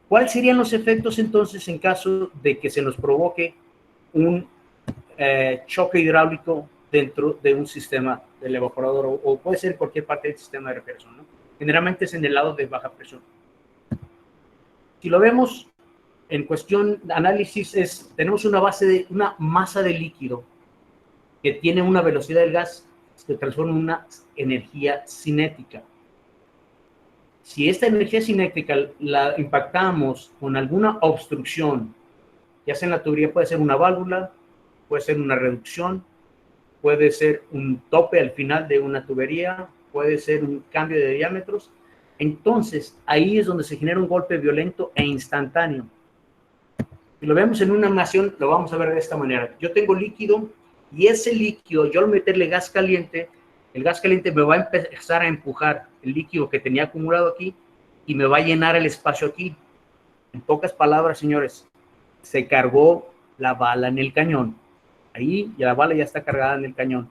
¿Cuáles serían los efectos entonces en caso de que se nos provoque un choque hidráulico dentro de un sistema del evaporador o puede ser cualquier parte del sistema de refrigeración, ¿no? Generalmente es en el lado de baja presión. Si lo vemos en cuestión de análisis, tenemos una masa de líquido que tiene una velocidad del gas que transforma en una energía cinética. Si esta energía cinética la impactamos con alguna obstrucción, ya sea en la tubería, puede ser una válvula, puede ser una reducción, puede ser un tope al final de una tubería, puede ser un cambio de diámetros, entonces ahí es donde se genera un golpe violento e instantáneo. Si lo vemos en una animación, lo vamos a ver de esta manera. Yo tengo líquido y ese líquido, yo al meterle gas caliente, el gas caliente me va a empezar a empujar el líquido que tenía acumulado aquí y me va a llenar el espacio aquí. En pocas palabras, señores, se cargó la bala en el cañón. Ahí ya la bala ya está cargada en el cañón.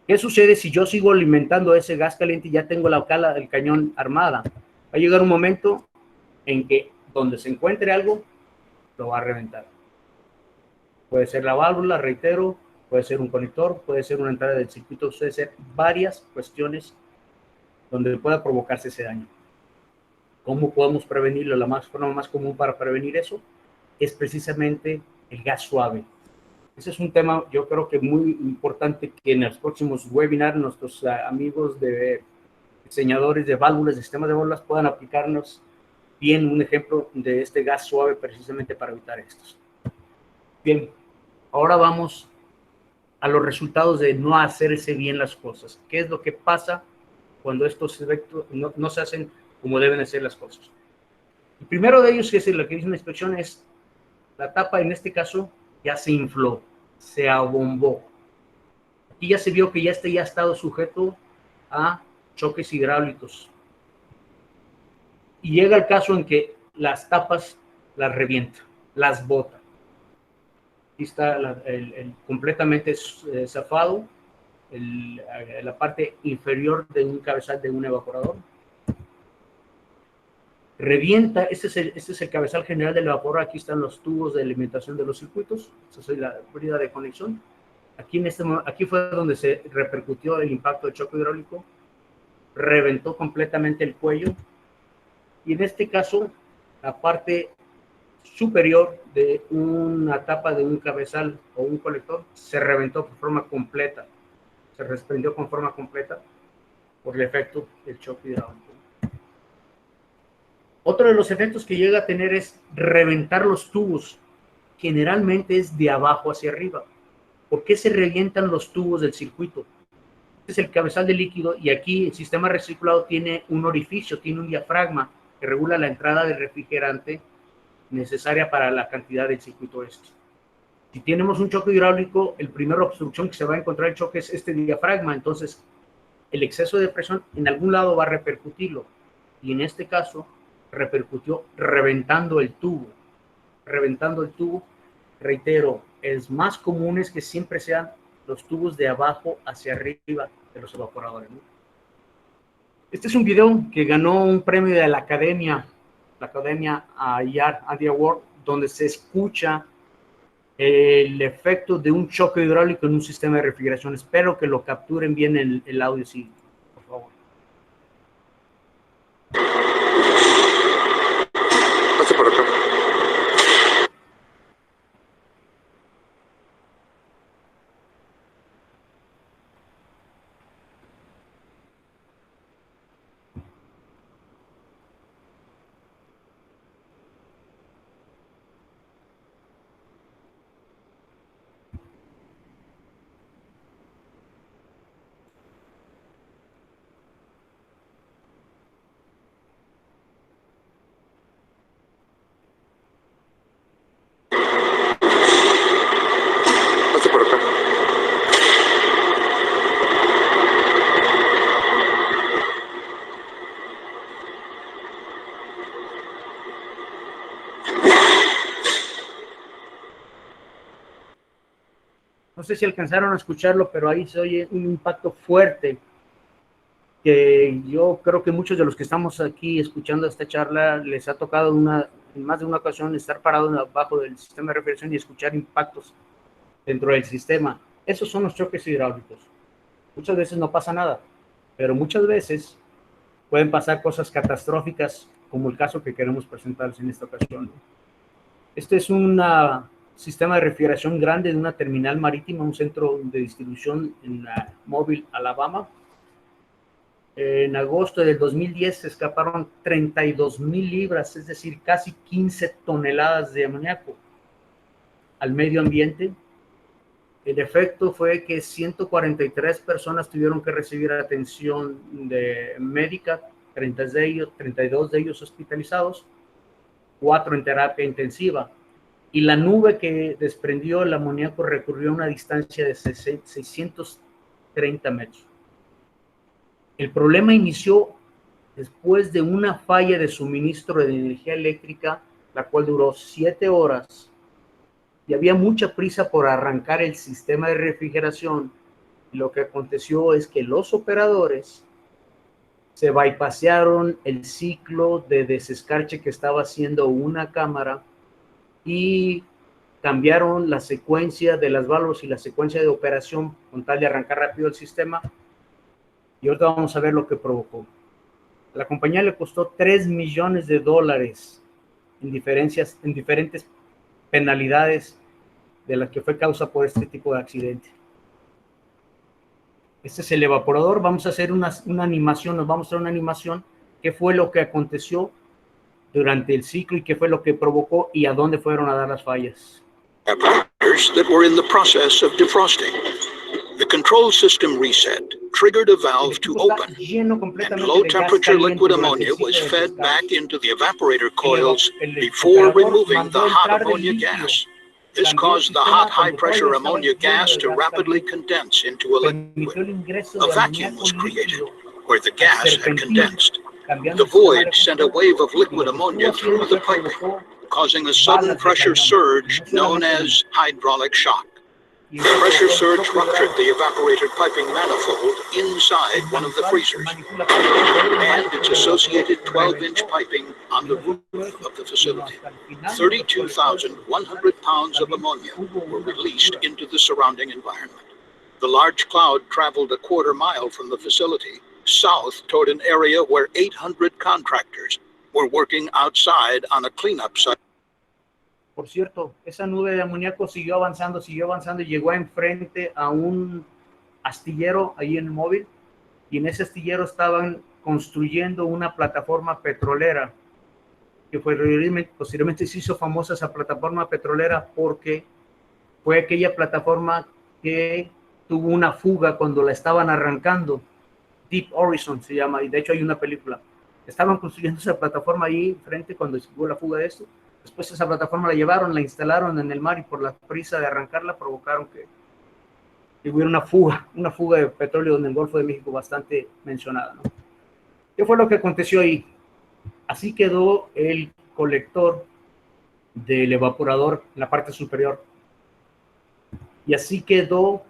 ¿Qué sucede si yo sigo alimentando ese gas caliente y ya tengo la cala del cañón armada? Va a llegar un momento en que donde se encuentre algo, lo va a reventar. Puede ser la válvula, reitero, puede ser un conector, puede ser una entrada del circuito, puede ser varias cuestiones donde pueda provocarse ese daño. ¿Cómo podemos prevenirlo? La forma más común para prevenir eso es precisamente el gas suave. Ese es un tema, yo creo que muy importante, que en los próximos webinars nuestros amigos de diseñadores de válvulas, de sistemas de válvulas, puedan aplicarnos bien un ejemplo de este gas suave precisamente para evitar estos. Bien, ahora vamos a los resultados de no hacerse bien las cosas. ¿Qué es lo que pasa cuando estos efectos no se hacen como deben hacer las cosas? El primero de ellos, que es lo que dice una inspección, es la tapa, en este caso, ya se infló, se abombó. Aquí ya se vio que ya ha estado sujeto a choques hidráulicos. Y llega el caso en que las tapas las revienta, las bota. Aquí está completamente zafado la parte inferior de un cabezal de un evaporador. Revienta, este es el cabezal general del evaporador. Aquí están los tubos de alimentación de los circuitos. Esta es la brida de conexión. Aquí fue donde se repercutió el impacto del choque hidráulico. Reventó completamente el cuello. Y en este caso, la parte superior de una tapa de un cabezal o un colector se reventó por forma completa. Se desprendió con forma completa por el efecto del choque hidráulico. Otro de los efectos que llega a tener es reventar los tubos. Generalmente es de abajo hacia arriba. ¿Por qué se revientan los tubos del circuito? Este es el cabezal de líquido y aquí el sistema recirculado tiene un orificio, tiene un diafragma que regula la entrada del refrigerante necesaria para la cantidad del circuito este. Si tenemos un choque hidráulico, el primera obstrucción que se va a encontrar el choque es este diafragma, entonces el exceso de presión en algún lado va a repercutirlo y en este caso repercutió reventando el tubo. Reventando el tubo, reitero, es más común es que siempre sean los tubos de abajo hacia arriba de los evaporadores, ¿no? Este es un video que ganó un premio de la Academia IAR Award, donde se escucha el efecto de un choque hidráulico en un sistema de refrigeración. Espero que lo capturen bien el audio, sí, por favor. Pase por acá. Pase por acá. No sé si alcanzaron a escucharlo, pero ahí se oye un impacto fuerte que yo creo que muchos de los que estamos aquí escuchando esta charla les ha tocado en más de una ocasión estar parados abajo del sistema de refrigeración y escuchar impactos dentro del sistema. Esos son los choques hidráulicos. Muchas veces no pasa nada, pero muchas veces pueden pasar cosas catastróficas como el caso que queremos presentarles en esta ocasión. Este es un sistema de refrigeración grande de una terminal marítima, un centro de distribución en Mobile, Alabama. En agosto del 2010 se escaparon 32,000 libras, es decir, casi 15 toneladas de amoníaco al medio ambiente. El efecto fue que 143 personas tuvieron que recibir atención médica, 32 de ellos hospitalizados, 4 en terapia intensiva. Y la nube que desprendió el amoníaco recorrió una distancia de 630 metros. El problema inició después de una falla de suministro de energía eléctrica, la cual duró 7 horas, y había mucha prisa por arrancar el sistema de refrigeración, Lo que aconteció es que los operadores se bypasearon el ciclo de desescarche que estaba haciendo una cámara y cambiaron la secuencia de las válvulas y la secuencia de operación con tal de arrancar rápido el sistema. Y ahorita vamos a ver lo que provocó. A la compañía le costó $3 millones en diferentes penalidades de las que fue causa por este tipo de accidente. Este es el evaporador. Vamos a hacer una animación, nos vamos a mostrar una animación, qué fue lo que aconteció durante el ciclo y qué fue lo que provocó y a dónde fueron a dar las fallas. Evaporators that were in the process of defrosting. The control system reset triggered a valve to open, and low-temperature liquid ammonia was fed back into the evaporator coils before removing the hot ammonia gas. This caused the hot high-pressure ammonia gas to rapidly condense into a liquid. A vacuum was created where the gas had condensed. The void sent a wave of liquid ammonia through the piping, causing a sudden pressure surge known as hydraulic shock. The pressure surge ruptured the evaporator piping manifold inside one of the freezers, and its associated 12-inch piping on the roof of the facility. 32,100 pounds of ammonia were released into the surrounding environment. The large cloud traveled a quarter mile from the facility, south toward an area where 800 contractors were working outside on a cleanup site. Por cierto, esa nube de amoníaco siguió avanzando y llegó enfrente a un astillero ahí en el móvil, y en ese astillero estaban construyendo una plataforma petrolera que posteriormente se hizo famosa esa plataforma petrolera porque fue aquella plataforma que tuvo una fuga cuando la estaban arrancando. Deep Horizon se llama, y de hecho hay una película. Estaban construyendo esa plataforma ahí enfrente cuando hubo la fuga de esto. Después esa plataforma la llevaron, la instalaron en el mar, y por la prisa de arrancarla provocaron que hubiera una fuga de petróleo en el Golfo de México bastante mencionada, ¿no? ¿Qué fue lo que aconteció ahí? Así quedó el colector del evaporador en la parte superior, y así quedó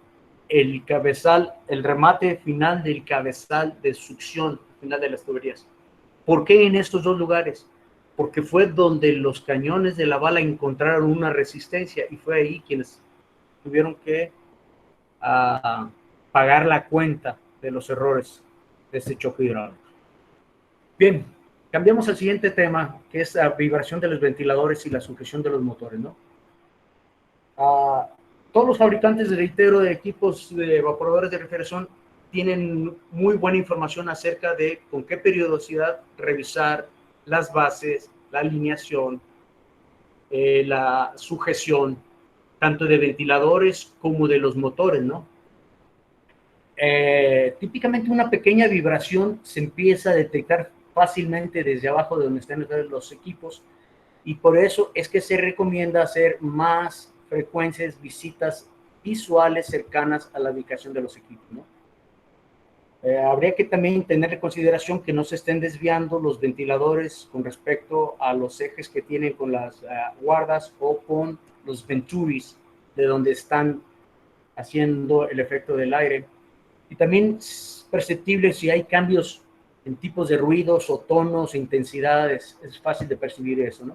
el cabezal, el remate final del cabezal de succión final de las tuberías. ¿Por qué en estos dos lugares? Porque fue donde los cañones de la bala encontraron una resistencia, y fue ahí quienes tuvieron que pagar la cuenta de los errores de este choque hidráulico. Bien, cambiamos al siguiente tema, que es la vibración de los ventiladores y la sujeción de los motores, ¿no? Todos los fabricantes, reitero, de equipos de evaporadores de refrigeración tienen muy buena información acerca de con qué periodicidad revisar las bases, la alineación, la sujeción, tanto de ventiladores como de los motores, ¿no? Típicamente una pequeña vibración se empieza a detectar fácilmente desde abajo de donde están los equipos, y por eso es que se recomienda hacer más frecuencias, visitas visuales cercanas a la ubicación de los equipos, ¿no? Habría que también tener en consideración que no se estén desviando los ventiladores con respecto a los ejes que tienen con las guardas o con los venturis de donde están haciendo el efecto del aire. Y también es perceptible si hay cambios en tipos de ruidos o tonos e intensidades. Es fácil de percibir eso, ¿no?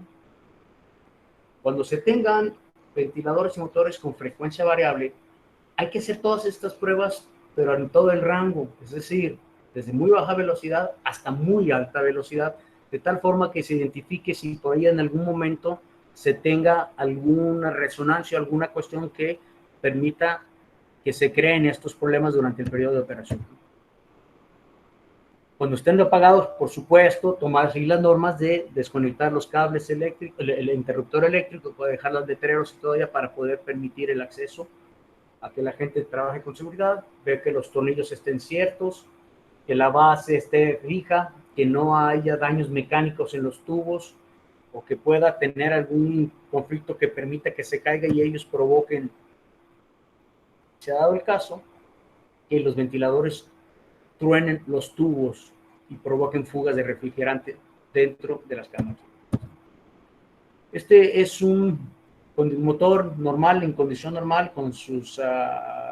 Cuando se tengan ventiladores y motores con frecuencia variable, hay que hacer todas estas pruebas, pero en todo el rango, es decir, desde muy baja velocidad hasta muy alta velocidad, de tal forma que se identifique si por ahí en algún momento se tenga alguna resonancia, alguna cuestión que permita que se creen estos problemas durante el periodo de operación. Cuando estén apagados, por supuesto, tomar las normas de desconectar los cables eléctricos, el interruptor eléctrico, puede dejar los letreros y todo ya para poder permitir el acceso a que la gente trabaje con seguridad, ver que los tornillos estén ciertos, que la base esté fija, que no haya daños mecánicos en los tubos o que pueda tener algún conflicto que permita que se caiga y ellos provoquen, se ha dado el caso, que los ventiladores truenen los tubos y provoquen fugas de refrigerante dentro de las cámaras. Este es un motor normal, en condición normal, con sus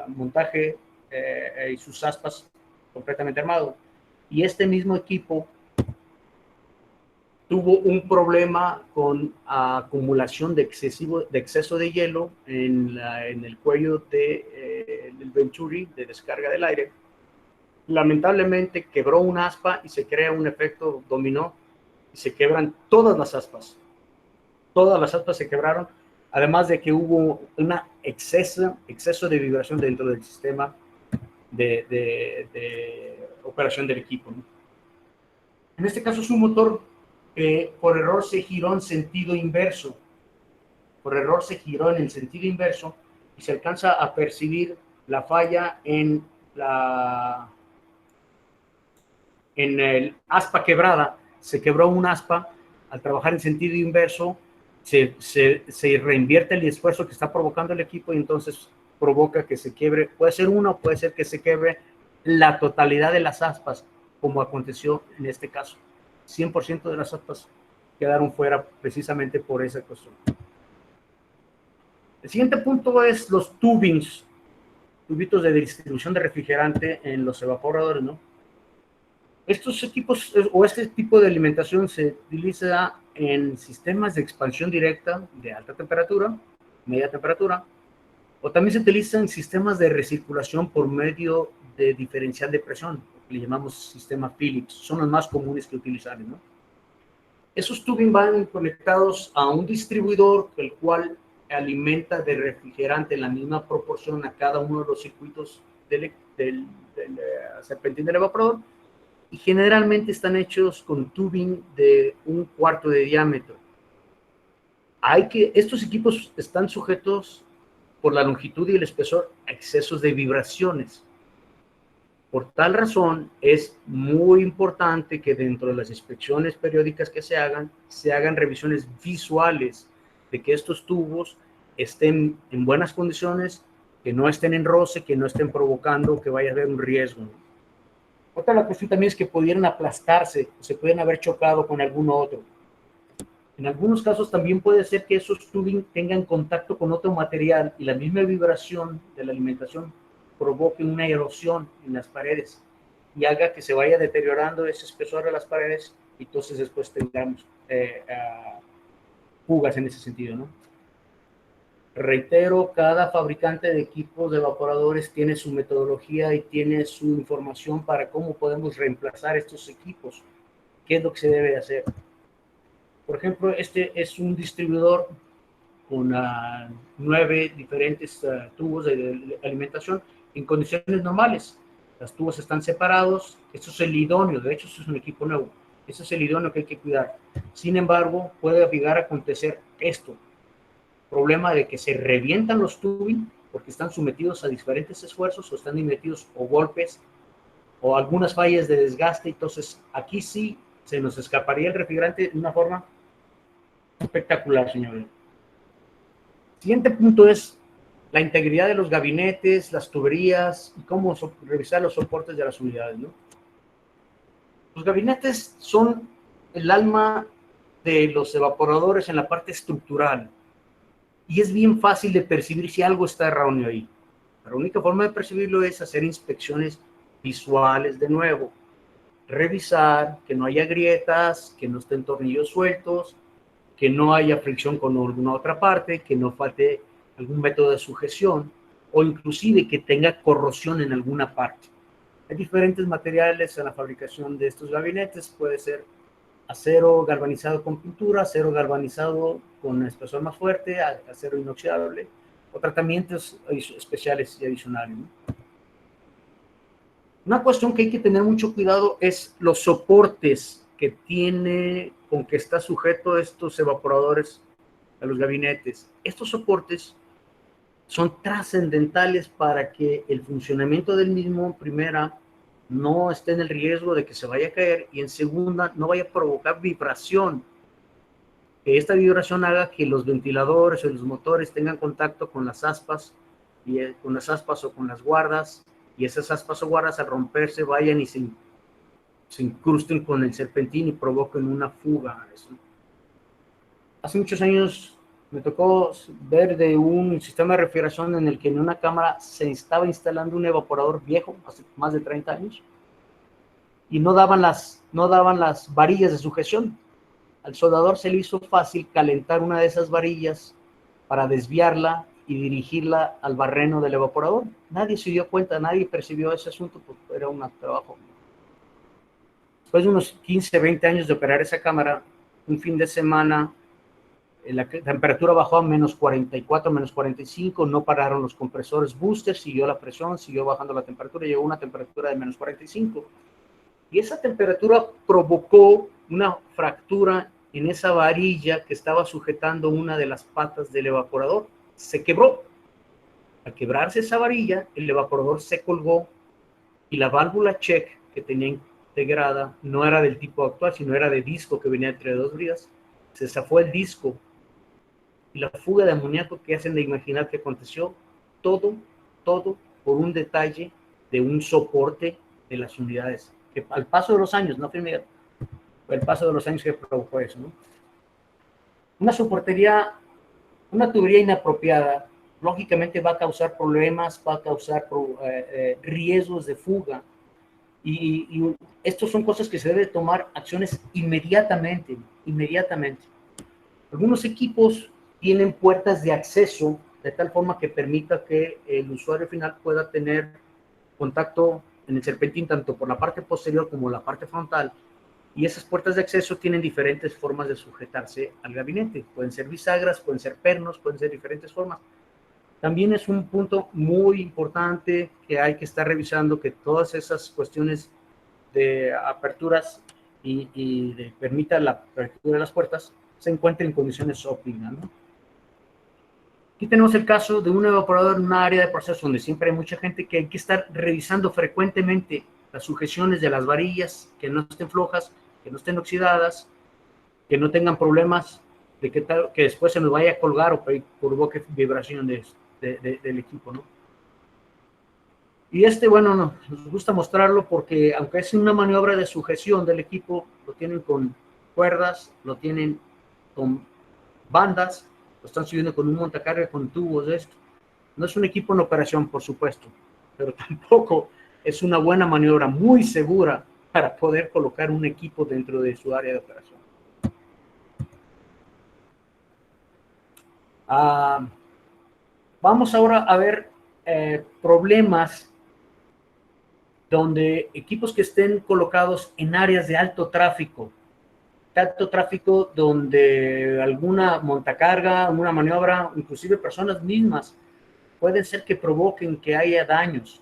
montaje y sus aspas completamente armado. Y este mismo equipo tuvo un problema con acumulación de exceso de hielo en el cuello del Venturi de descarga del aire. Lamentablemente quebró un aspa y se crea un efecto dominó y se quebran todas las aspas. Todas las aspas se quebraron, además de que hubo un exceso de vibración dentro del sistema de operación del equipo, ¿no? En este caso es un motor que por error se giró en sentido inverso. Por error se giró en el sentido inverso y se alcanza a percibir la falla en el aspa quebrada. Se quebró un aspa. Al trabajar en sentido inverso, se reinvierte el esfuerzo que está provocando el equipo y entonces provoca que se quiebre. Puede ser uno, puede ser que se quiebre la totalidad de las aspas, como aconteció en este caso. 100% de las aspas quedaron fuera precisamente por esa cuestión. El siguiente punto es los tubitos de distribución de refrigerante en los evaporadores, ¿no? Estos equipos o este tipo de alimentación se utiliza en sistemas de expansión directa de alta temperatura, media temperatura, o también se utiliza en sistemas de recirculación por medio de diferencial de presión, que le llamamos sistema Phillips. Son los más comunes que utilizan, ¿no? Esos tubing van conectados a un distribuidor, el cual alimenta de refrigerante en la misma proporción a cada uno de los circuitos del serpentín del evaporador, y generalmente están hechos con tubing de 1/4 de diámetro. Estos equipos están sujetos por la longitud y el espesor a excesos de vibraciones. Por tal razón, es muy importante que dentro de las inspecciones periódicas que se hagan revisiones visuales de que estos tubos estén en buenas condiciones, que no estén en roce, que no estén provocando que vaya a haber un riesgo. Otra la cuestión también es que pudieran aplastarse, o se pueden haber chocado con alguno otro. En algunos casos también puede ser que esos tubing tengan contacto con otro material y la misma vibración de la alimentación provoque una erosión en las paredes y haga que se vaya deteriorando ese espesor de las paredes y entonces después tengamos fugas en ese sentido, ¿no? Reitero, cada fabricante de equipos de evaporadores tiene su metodología y tiene su información para cómo podemos reemplazar estos equipos, qué es lo que se debe hacer. Por ejemplo, este es un distribuidor con 9 diferentes tubos de alimentación en condiciones normales. Los tubos están separados. Esto es el idóneo. De hecho, esto es un equipo nuevo. Este es el idóneo que hay que cuidar. Sin embargo, puede llegar a acontecer esto. Problema de que se revientan los tubing porque están sometidos a diferentes esfuerzos o están sometidos o golpes o algunas fallas de desgaste. Entonces, aquí sí se nos escaparía el refrigerante de una forma espectacular, señores. Siguiente punto es la integridad de los gabinetes, las tuberías y cómo revisar los soportes de las unidades, ¿no? Los gabinetes son el alma de los evaporadores en la parte estructural y es bien fácil de percibir si algo está erróneo ahí. La única forma de percibirlo es hacer inspecciones visuales de nuevo, revisar que no haya grietas, que no estén tornillos sueltos, que no haya fricción con alguna otra parte, que no falte algún método de sujeción o inclusive que tenga corrosión en alguna parte. Hay diferentes materiales en la fabricación de estos gabinetes. Puede ser acero galvanizado con pintura, acero galvanizado con espesor más fuerte, acero inoxidable o tratamientos especiales y adicionales, ¿no? Una cuestión que hay que tener mucho cuidado es los soportes con que está sujeto estos evaporadores a los gabinetes. Estos soportes son trascendentales para que el funcionamiento del mismo, en primera, no esté en el riesgo de que se vaya a caer y en segunda, no vaya a provocar vibración. Que esta vibración haga que los ventiladores o los motores tengan contacto con las aspas, o con las guardas, y esas aspas o guardas al romperse vayan y se incrusten con el serpentín y provoquen una fuga. Hace muchos años Me tocó ver de un sistema de refrigeración en el que en una cámara se estaba instalando un evaporador viejo, hace más de 30 años, y no daban las varillas de sujeción. Al soldador se le hizo fácil calentar una de esas varillas para desviarla y dirigirla al barreno del evaporador. Nadie se dio cuenta, nadie percibió ese asunto, porque era un trabajo. Después de unos 15, 20 años de operar esa cámara, un fin de semana, la temperatura bajó a menos 44, menos 45, no pararon los compresores booster, siguió la presión, siguió bajando la temperatura, llegó a una temperatura de menos 45. Y esa temperatura provocó una fractura en esa varilla que estaba sujetando una de las patas del evaporador. Se quebró. Al quebrarse esa varilla, el evaporador se colgó y la válvula check que tenía integrada no era del tipo actual, sino era de disco que venía entre dos bridas. Se zafó el disco y la fuga de amoníaco que hacen de imaginar que aconteció, todo por un detalle de un soporte de las unidades. Que al paso de los años, no fue inmediato, fue el paso de los años que provocó eso, ¿no? Una soportería, una tubería inapropiada, lógicamente va a causar problemas, va a causar riesgos de fuga, y estos son cosas que se debe tomar acciones inmediatamente. Algunos equipos tienen puertas de acceso de tal forma que permita que el usuario final pueda tener contacto en el serpentín tanto por la parte posterior como la parte frontal, y esas puertas de acceso tienen diferentes formas de sujetarse al gabinete. Pueden ser bisagras, pueden ser pernos, pueden ser diferentes formas. También es un punto muy importante que hay que estar revisando, que todas esas cuestiones de aperturas y de permita la apertura de las puertas se encuentren en condiciones óptimas, ¿no? Aquí tenemos el caso de un evaporador en una área de proceso donde siempre hay mucha gente, que hay que estar revisando frecuentemente las sujeciones de las varillas, que no estén flojas, que no estén oxidadas, que no tengan problemas de que después se nos vaya a colgar o provoque vibración del equipo, ¿no? Y bueno, nos gusta mostrarlo porque aunque es una maniobra de sujeción del equipo, lo tienen con cuerdas, lo tienen con bandas, lo están subiendo con un montacarga con tubos de esto. No es un equipo en operación, por supuesto, pero tampoco es una buena maniobra, muy segura para poder colocar un equipo dentro de su área de operación. Vamos ahora a ver problemas donde equipos que estén colocados en áreas de alto tráfico donde alguna montacarga, alguna maniobra, inclusive personas mismas, pueden ser que provoquen que haya daños.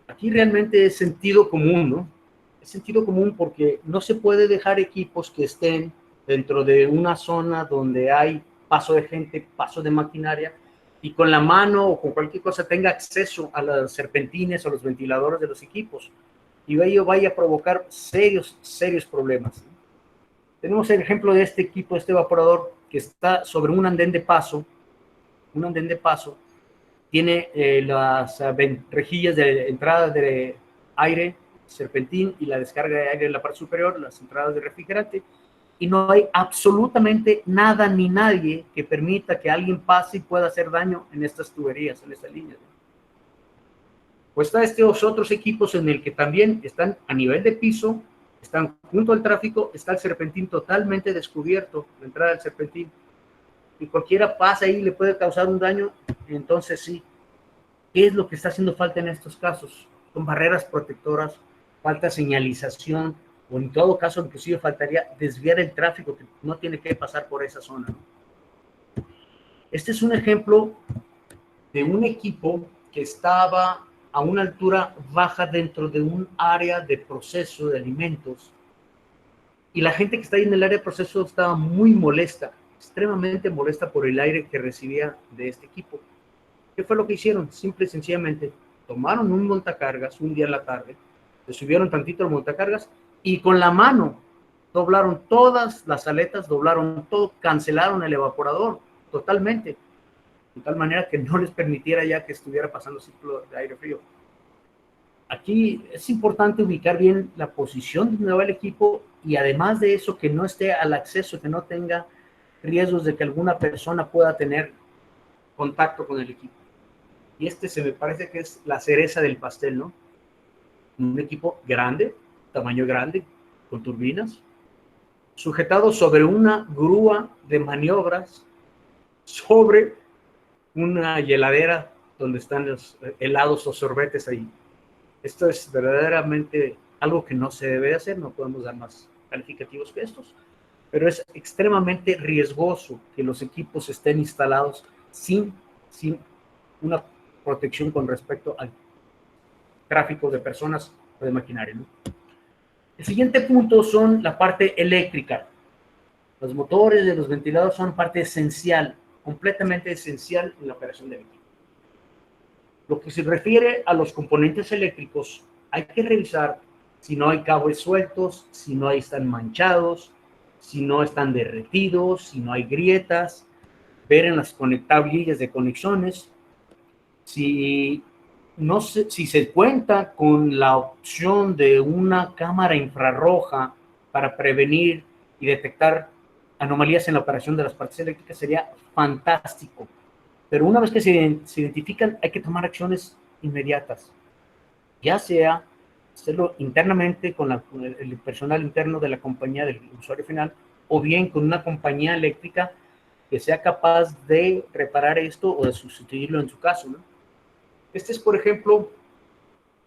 Aquí realmente es sentido común, ¿no? Es sentido común porque no se puede dejar equipos que estén dentro de una zona donde hay paso de gente, paso de maquinaria, y con la mano o con cualquier cosa tenga acceso a los serpentines o los ventiladores de los equipos, y ello vaya a provocar serios problemas. Tenemos el ejemplo de este equipo, este evaporador, que está sobre un andén de paso, tiene las rejillas de entrada de aire, serpentín, y la descarga de aire en la parte superior, las entradas de refrigerante, y no hay absolutamente nada ni nadie que permita que alguien pase y pueda hacer daño en estas tuberías, en esta línea. Pues está estos otros equipos en el que también están a nivel de piso, están junto al tráfico, está el serpentín totalmente descubierto, la entrada del serpentín, y cualquiera pasa ahí y le puede causar un daño. Entonces sí, ¿qué es lo que está haciendo falta en estos casos? Son barreras protectoras, falta señalización, o en todo caso inclusive faltaría desviar el tráfico que no tiene que pasar por esa zona, ¿no? Este es un ejemplo de un equipo que estaba a una altura baja dentro de un área de proceso de alimentos, y la gente que está ahí en el área de proceso estaba muy molesta, extremadamente molesta por el aire que recibía de este equipo. ¿Qué fue lo que hicieron? Simple y sencillamente tomaron un montacargas un día en la tarde, le subieron tantito el montacargas y con la mano doblaron todas las aletas, doblaron todo, cancelaron el evaporador totalmente, de tal manera que no les permitiera ya que estuviera pasando ciclo de aire frío. Aquí es importante ubicar bien la posición donde va el equipo, y además de eso, que no esté al acceso, que no tenga riesgos de que alguna persona pueda tener contacto con el equipo. Y se me parece que es la cereza del pastel, ¿no? Un equipo grande, tamaño grande, con turbinas, sujetado sobre una grúa de maniobras, sobre una heladera donde están los helados o sorbetes ahí. Esto es verdaderamente algo que no se debe hacer, no podemos dar más calificativos que estos, pero es extremadamente riesgoso que los equipos estén instalados sin una protección con respecto al tráfico de personas o de maquinaria, ¿no? El siguiente punto son la parte eléctrica. Los motores de los ventiladores son parte esencial, completamente esencial en la operación del equipo. Lo que se refiere a los componentes eléctricos, hay que revisar si no hay cables sueltos, si no están manchados, si no están derretidos, si no hay grietas, ver en las tablillas de conexiones, si se cuenta con la opción de una cámara infrarroja para prevenir y detectar anomalías en la operación de las partes eléctricas, sería fantástico. Pero una vez que se identifican, hay que tomar acciones inmediatas, ya sea hacerlo internamente con el personal interno de la compañía del usuario final, o bien con una compañía eléctrica que sea capaz de reparar esto o de sustituirlo en su caso, ¿no? Este es, por ejemplo,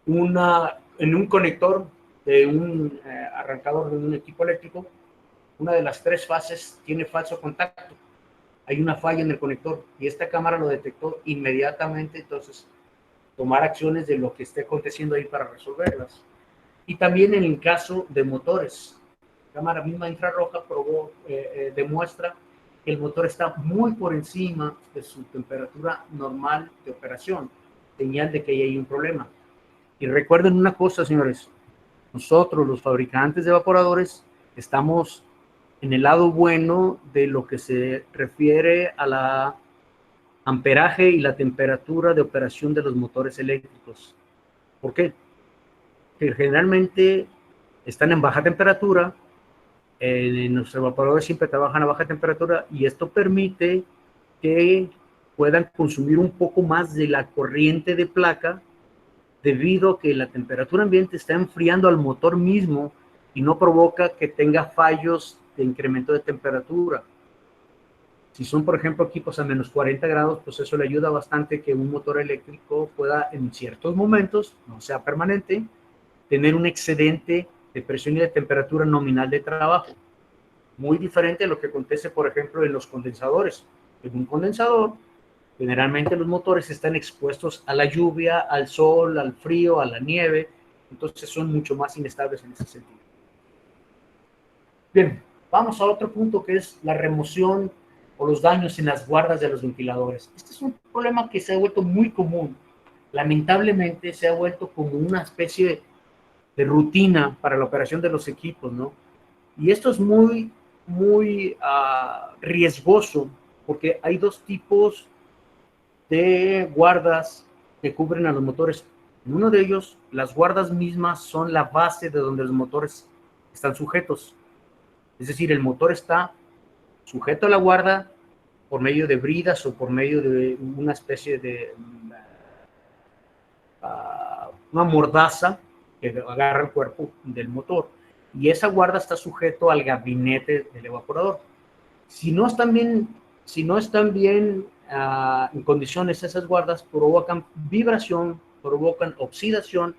en un conector de un arrancador de un equipo eléctrico, una de las 3 fases tiene falso contacto. Hay una falla en el conector y esta cámara lo detectó inmediatamente, entonces tomar acciones de lo que esté aconteciendo ahí para resolverlas. Y también en el caso de motores, la cámara misma infrarroja demuestra que el motor está muy por encima de su temperatura normal de operación, señal de que ahí hay un problema. Y recuerden una cosa, señores, nosotros los fabricantes de evaporadores estamos en el lado bueno de lo que se refiere a la amperaje y la temperatura de operación de los motores eléctricos. ¿Por qué? Porque generalmente están en baja temperatura, los evaporadores siempre trabajan a baja temperatura y esto permite que puedan consumir un poco más de la corriente de placa debido a que la temperatura ambiente está enfriando al motor mismo y no provoca que tenga fallos de incremento de temperatura. Si son, por ejemplo, equipos a menos 40 grados, pues eso le ayuda bastante que un motor eléctrico pueda en ciertos momentos, no sea permanente, tener un excedente de presión y de temperatura nominal de trabajo. Muy diferente a lo que acontece, por ejemplo, en los condensadores. En un condensador, generalmente los motores están expuestos a la lluvia, al sol, al frío, a la nieve, entonces son mucho más inestables en ese sentido. Bien, vamos a otro punto que es la remoción o los daños en las guardas de los ventiladores. Este es un problema que se ha vuelto muy común. Lamentablemente se ha vuelto como una especie de rutina para la operación de los equipos, ¿no? Y esto es muy riesgoso porque hay 2 tipos de guardas que cubren a los motores. En uno de ellos, las guardas mismas son la base de donde los motores están sujetos. Es decir, el motor está sujeto a la guarda por medio de bridas o por medio de una especie de una mordaza que agarra el cuerpo del motor. Y esa guarda está sujeto al gabinete del evaporador. Si no están bien en condiciones, esas guardas provocan vibración, provocan oxidación,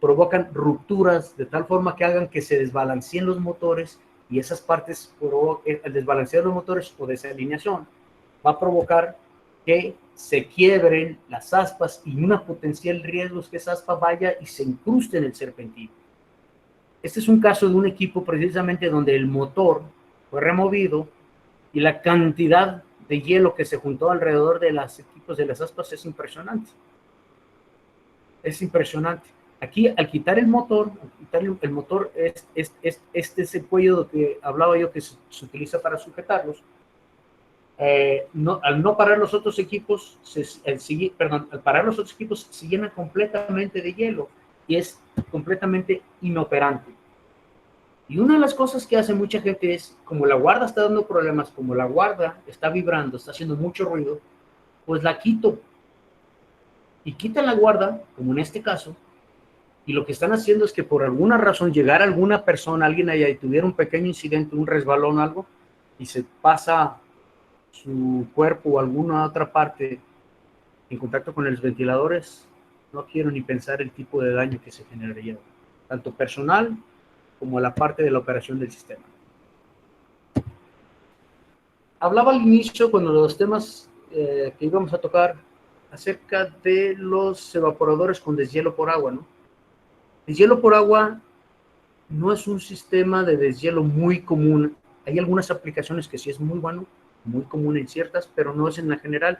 provocan rupturas de tal forma que hagan que se desbalanceen los motores y esas partes, el desbalanceo de los motores o desalineación va a provocar que se quiebren las aspas y una potencial riesgo es que esa aspa vaya y se incruste en el serpentín. Este es un caso de un equipo precisamente donde el motor fue removido y la cantidad de hielo que se juntó alrededor de los equipos de las aspas es impresionante. Es impresionante. Aquí, al quitar el motor, este es el cuello que hablaba yo que se utiliza para sujetarlos. Al no parar los otros equipos, al parar los otros equipos se llena completamente de hielo y es completamente inoperante. Y una de las cosas que hace mucha gente es, como la guarda está dando problemas, como la guarda está vibrando, está haciendo mucho ruido, pues la quito. Y quitan la guarda, como en este caso, y lo que están haciendo es que por alguna razón llegara alguna persona, alguien allá y tuviera un pequeño incidente, un resbalón o algo, y se pasa su cuerpo o alguna otra parte en contacto con los ventiladores, no quiero ni pensar el tipo de daño que se generaría, tanto personal como la parte de la operación del sistema. Hablaba al inicio, cuando los temas que íbamos a tocar, acerca de los evaporadores con deshielo por agua, ¿no? Deshielo por agua no es un sistema de deshielo muy común. Hay algunas aplicaciones que sí es muy bueno, muy común en ciertas, pero no es en la general.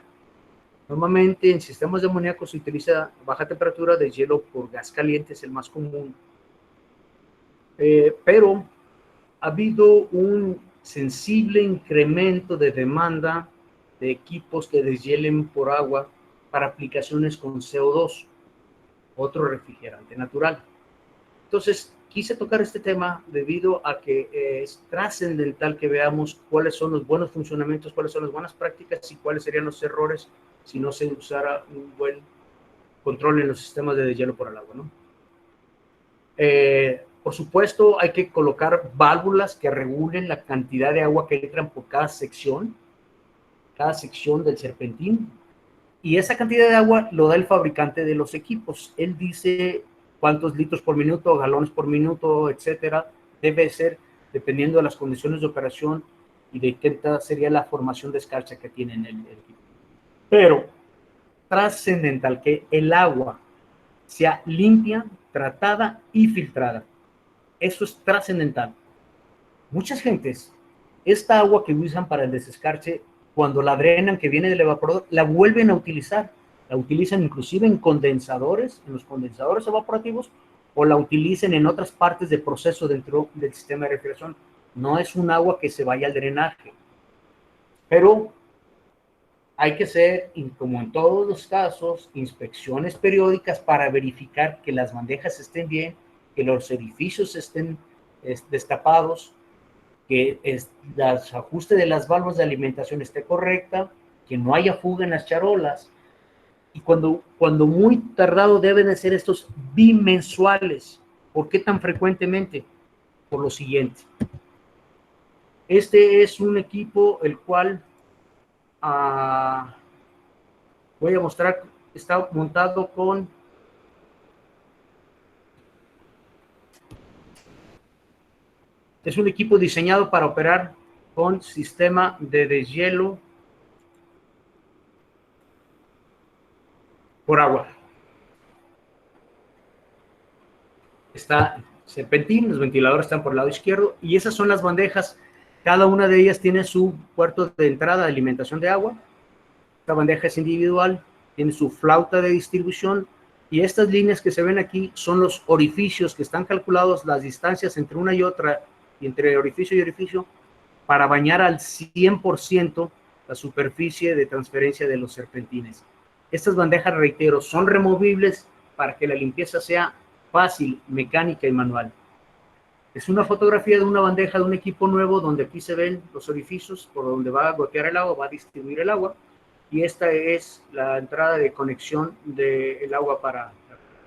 Normalmente en sistemas de amoníaco se utiliza baja temperatura, deshielo por gas caliente, es el más común. Pero ha habido un sensible incremento de demanda de equipos que deshielen por agua para aplicaciones con CO2, otro refrigerante natural. Entonces, quise tocar este tema debido a que es trascendental que veamos cuáles son los buenos funcionamientos, cuáles son las buenas prácticas y cuáles serían los errores si no se usara un buen control en los sistemas de deshielo por el agua, ¿no? Por supuesto, hay que colocar válvulas que regulen la cantidad de agua que entran por cada sección del serpentín. Y esa cantidad de agua lo da el fabricante de los equipos. Él dice cuántos litros por minuto, galones por minuto, etcétera, debe ser dependiendo de las condiciones de operación y de qué sería la formación de escarcha que tiene en el equipo. Pero trascendental que el agua sea limpia, tratada y filtrada. Eso es trascendental. Muchas gentes, esta agua que usan para el desescarche, cuando la drenan, que viene del evaporador, la vuelven a utilizar. La utilizan inclusive en condensadores, en los condensadores evaporativos, o la utilicen en otras partes del proceso dentro del sistema de refrigeración. No es un agua que se vaya al drenaje. Pero hay que hacer, como en todos los casos, inspecciones periódicas para verificar que las bandejas estén bien, que los orificios estén destapados, que el ajuste de las válvulas de alimentación esté correcta, que no haya fuga en las charolas. Y cuando muy tardado deben de ser estos bimensuales. ¿Por qué tan frecuentemente? Por lo siguiente. Este es un equipo el cual voy a mostrar, está montado con es un equipo diseñado para operar con sistema de deshielo por agua. Está serpentín, los ventiladores están por el lado izquierdo y esas son las bandejas. Cada una de ellas tiene su puerto de entrada de alimentación de agua. Esta bandeja es individual, tiene su flauta de distribución y estas líneas que se ven aquí son los orificios que están calculados, las distancias entre una y otra y entre orificio y orificio para bañar al 100% la superficie de transferencia de los serpentines. Estas bandejas, reitero, son removibles para que la limpieza sea fácil, mecánica y manual. Es una fotografía de una bandeja de un equipo nuevo donde aquí se ven los orificios por donde va a gotear el agua, va a distribuir el agua y esta es la entrada de conexión del agua para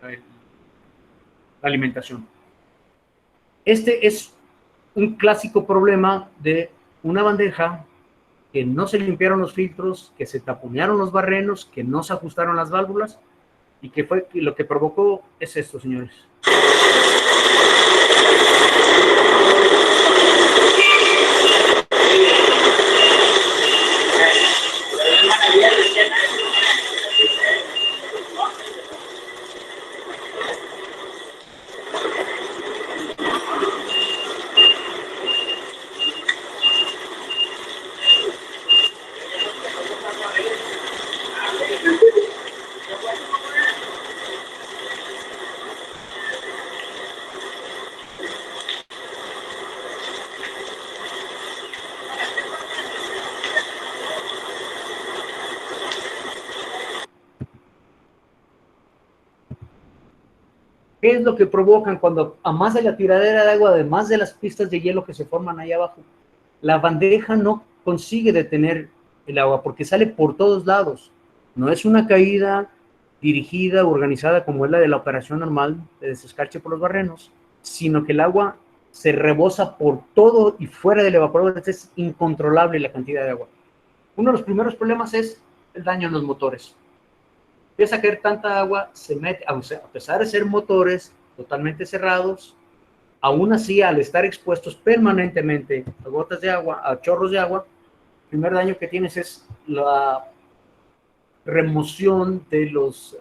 la alimentación. Este es un clásico problema de una bandeja que no se limpiaron los filtros, que se taponearon los barrenos, que no se ajustaron las válvulas y que fue lo que provocó es esto, señores. ¿Qué es lo que provocan cuando, además de la tiradera de agua, además de las pistas de hielo que se forman ahí abajo? La bandeja no consigue detener el agua porque sale por todos lados. No es una caída dirigida, organizada como es la de la operación normal de desescarche por los barrenos, sino que el agua se rebosa por todo y fuera del evaporador. Es incontrolable la cantidad de agua. Uno de los primeros problemas es el daño en los motores. Empieza a caer tanta agua, se mete, a pesar de ser motores totalmente cerrados, aún así, al estar expuestos permanentemente a gotas de agua, a chorros de agua, el primer daño que tienes es la remoción de los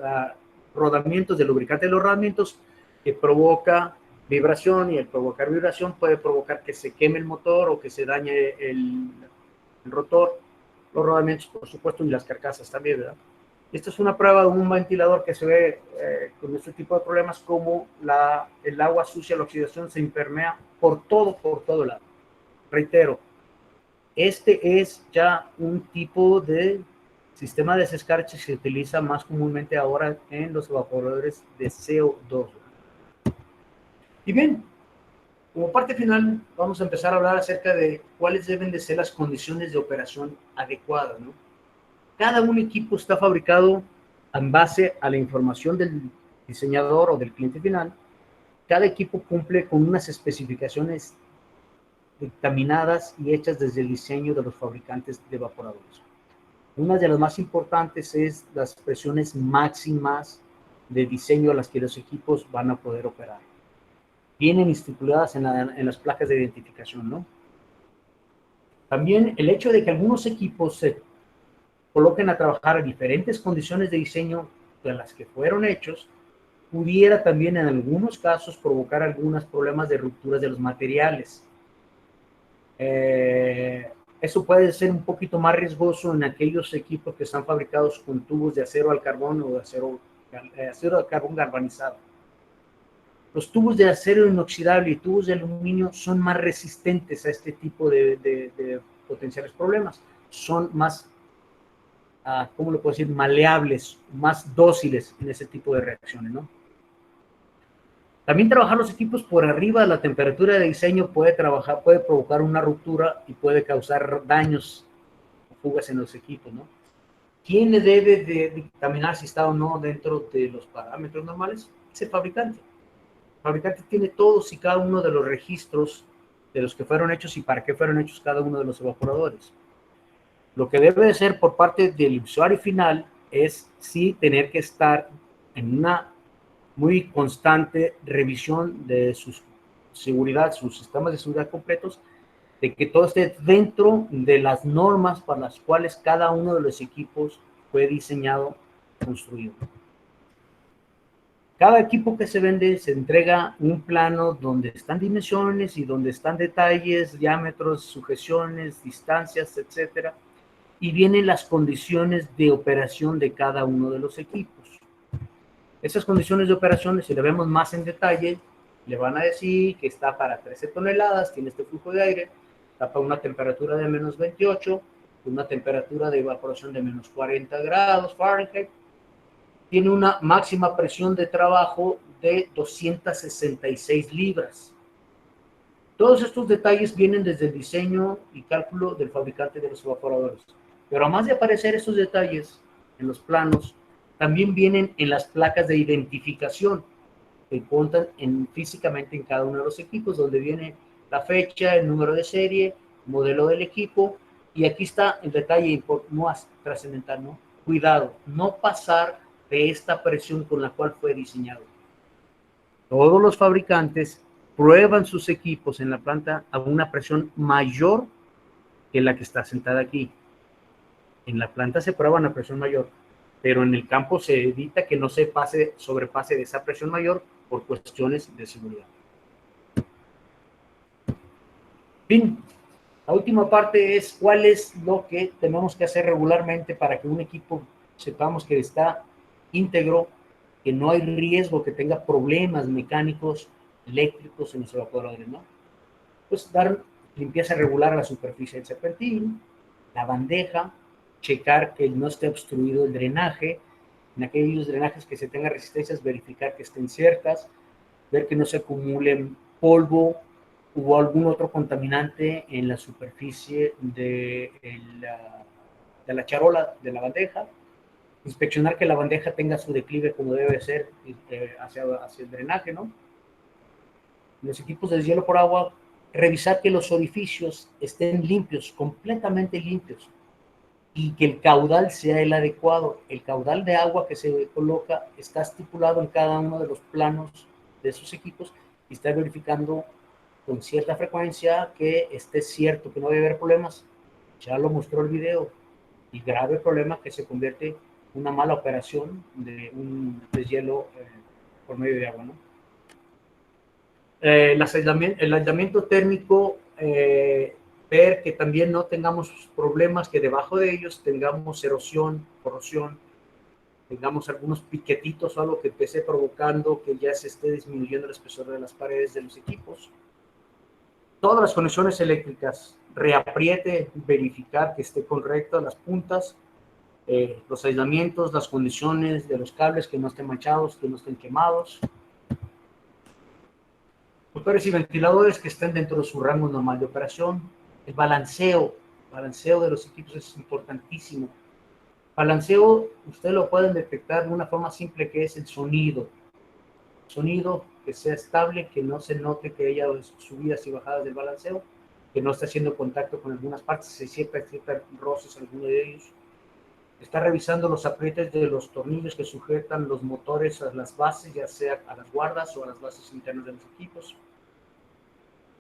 rodamientos, del lubricante de los rodamientos, que provoca vibración, y el provocar vibración puede provocar que se queme el motor o que se dañe el rotor, los rodamientos, por supuesto, y las carcasas también, ¿verdad? Esta es una prueba de un ventilador que se ve con este tipo de problemas, como el agua sucia, la oxidación se impermea por todo lado. Reitero, este es ya un tipo de sistema de desescarche que se utiliza más comúnmente ahora en los evaporadores de CO2. Y bien, como parte final, vamos a empezar a hablar acerca de cuáles deben de ser las condiciones de operación adecuadas, ¿no? Cada un equipo está fabricado en base a la información del diseñador o del cliente final. Cada equipo cumple con unas especificaciones dictaminadas y hechas desde el diseño de los fabricantes de evaporadores. Una de las más importantes es las presiones máximas de diseño a las que los equipos van a poder operar. Vienen estipuladas en las placas de identificación, ¿no? También el hecho de que algunos equipos se coloquen a trabajar a diferentes condiciones de diseño de las que fueron hechos, pudiera también en algunos casos provocar algunos problemas de rupturas de los materiales. Eso puede ser un poquito más riesgoso en aquellos equipos que están fabricados con tubos de acero al carbón o de acero al carbón galvanizado. Los tubos de acero inoxidable y tubos de aluminio son más resistentes a este tipo de potenciales problemas. Son más, ¿cómo lo puedo decir?, maleables, más dóciles en ese tipo de reacciones, ¿no? También trabajar los equipos por arriba de la temperatura de diseño puede provocar una ruptura y puede causar daños o fugas en los equipos, ¿no? ¿Quién le debe de dictaminar si está o no dentro de los parámetros normales? Es el fabricante. El fabricante tiene todos y cada uno de los registros de los que fueron hechos y para qué fueron hechos cada uno de los evaporadores. Lo que debe de ser por parte del usuario final es sí tener que estar en una muy constante revisión de su seguridad, sus sistemas de seguridad completos, de que todo esté dentro de las normas para las cuales cada uno de los equipos fue diseñado, construido. Cada equipo que se vende se entrega un plano donde están dimensiones y donde están detalles, diámetros, sujeciones, distancias, etcétera, y vienen las condiciones de operación de cada uno de los equipos. Esas condiciones de operación, si le vemos más en detalle, le van a decir que está para 13 toneladas, tiene este flujo de aire, está para una temperatura de menos 28, una temperatura de evaporación de menos 40 grados Fahrenheit, tiene una máxima presión de trabajo de 266 libras. Todos estos detalles vienen desde el diseño y cálculo del fabricante de los evaporadores. Pero además de aparecer esos detalles en los planos, también vienen en las placas de identificación que contan físicamente en cada uno de los equipos, donde viene la fecha, el número de serie, modelo del equipo, y aquí está el detalle más trascendental, ¿no? Cuidado, no pasar de esta presión con la cual fue diseñado. Todos los fabricantes prueban sus equipos en la planta a una presión mayor que la que está sentada aquí. En la planta se prueba una presión mayor, pero en el campo se evita que no se sobrepase de esa presión mayor por cuestiones de seguridad. Fin. La última parte es cuál es lo que tenemos que hacer regularmente para que un equipo sepamos que está íntegro, que no hay riesgo que tenga problemas mecánicos, eléctricos en los evaporadores, ¿no? Pues dar limpieza regular a la superficie del serpentín, la bandeja, checar que no esté obstruido el drenaje, en aquellos drenajes que se tengan resistencias, verificar que estén ciertas, ver que no se acumule polvo o algún otro contaminante en la superficie de la charola, de la bandeja, inspeccionar que la bandeja tenga su declive como debe ser hacia el drenaje, ¿no? Los equipos de deshielo por agua, revisar que los orificios estén limpios, completamente limpios, y que el caudal sea el adecuado. El caudal de agua que se coloca está estipulado en cada uno de los planos de esos equipos y está verificando con cierta frecuencia que esté cierto, que no debe haber problemas. Ya lo mostró el video, y grave problema que se convierte en una mala operación de un deshielo por medio de agua, ¿no? El aislamiento térmico, ver que también no tengamos problemas, que debajo de ellos tengamos erosión, corrosión, tengamos algunos piquetitos o algo que esté provocando que ya se esté disminuyendo el espesor de las paredes de los equipos. Todas las conexiones eléctricas, reapriete, verificar que esté correcto las puntas, los aislamientos, las condiciones de los cables, que no estén manchados, que no estén quemados. Motores y ventiladores que estén dentro de su rango normal de operación. El balanceo de los equipos es importantísimo. Balanceo, ustedes lo pueden detectar de una forma simple, que es el sonido. Sonido que sea estable, que no se note que haya subidas y bajadas del balanceo, que no esté haciendo contacto con algunas partes, se siempre roces alguno de ellos. Está revisando los aprietes de los tornillos que sujetan los motores a las bases, ya sea a las guardas o a las bases internas de los equipos.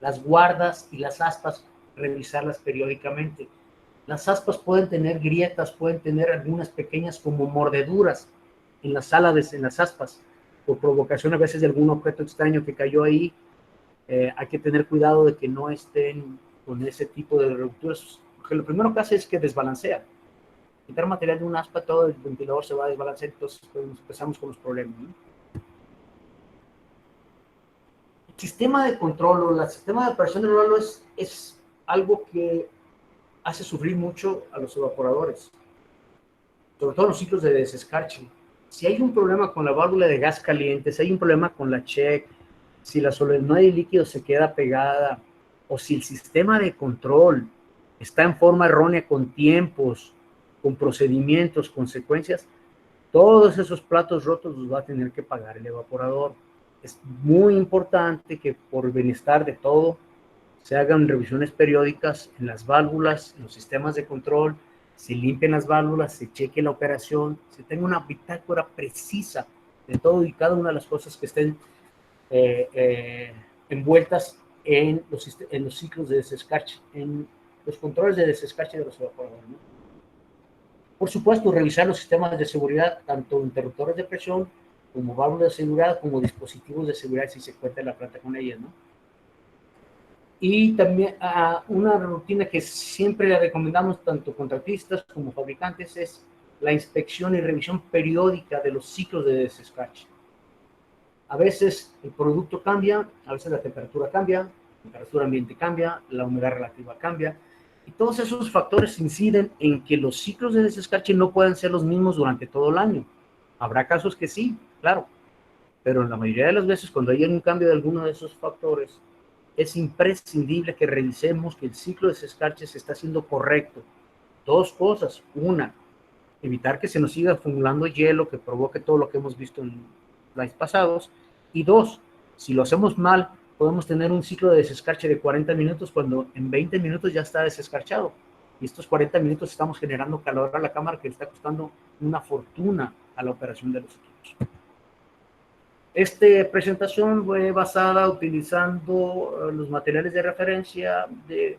Las guardas y las aspas, revisarlas periódicamente. Las aspas pueden tener grietas, pueden tener algunas pequeñas como mordeduras en las alas, en las aspas, por provocación a veces de algún objeto extraño que cayó ahí. Hay que tener cuidado de que no estén con ese tipo de rupturas, porque lo primero que hace es que desbalancea. Quitar material de un aspa, todo el ventilador se va a desbalancear, entonces empezamos con los problemas, ¿no? El sistema de control o el sistema de operación del vuelo es algo que hace sufrir mucho a los evaporadores, sobre todo en los ciclos de desescarche. Si hay un problema con la válvula de gas caliente, si hay un problema con la check, si la solenoide de líquido se queda pegada, o si el sistema de control está en forma errónea con tiempos, con procedimientos, consecuencias, todos esos platos rotos los va a tener que pagar el evaporador. Es muy importante que por bienestar de todo se hagan revisiones periódicas en las válvulas, en los sistemas de control, se limpien las válvulas, se cheque la operación, se tenga una bitácora precisa de todo y cada una de las cosas que estén envueltas en los ciclos de desescarche, en los controles de desescarche de los evaporadores, ¿no? Por supuesto, revisar los sistemas de seguridad, tanto interruptores de presión como válvulas de seguridad, como dispositivos de seguridad si se cuenta la planta con ellas, ¿no? Y también una rutina que siempre le recomendamos tanto contratistas como fabricantes es la inspección y revisión periódica de los ciclos de desescarche. A veces el producto cambia, a veces la temperatura cambia, la temperatura ambiente cambia, la humedad relativa cambia, y todos esos factores inciden en que los ciclos de desescarche no pueden ser los mismos durante todo el año. Habrá casos que sí, claro, pero en la mayoría de las veces cuando hay un cambio de alguno de esos factores, es imprescindible que revisemos que el ciclo de desescarche se está haciendo correcto. Dos cosas. Una, evitar que se nos siga acumulando hielo que provoque todo lo que hemos visto en slides pasados. Y dos, si lo hacemos mal, podemos tener un ciclo de desescarche de 40 minutos cuando en 20 minutos ya está desescarchado. Y estos 40 minutos estamos generando calor a la cámara que le está costando una fortuna a la operación de los equipos. Esta presentación fue basada utilizando los materiales de referencia de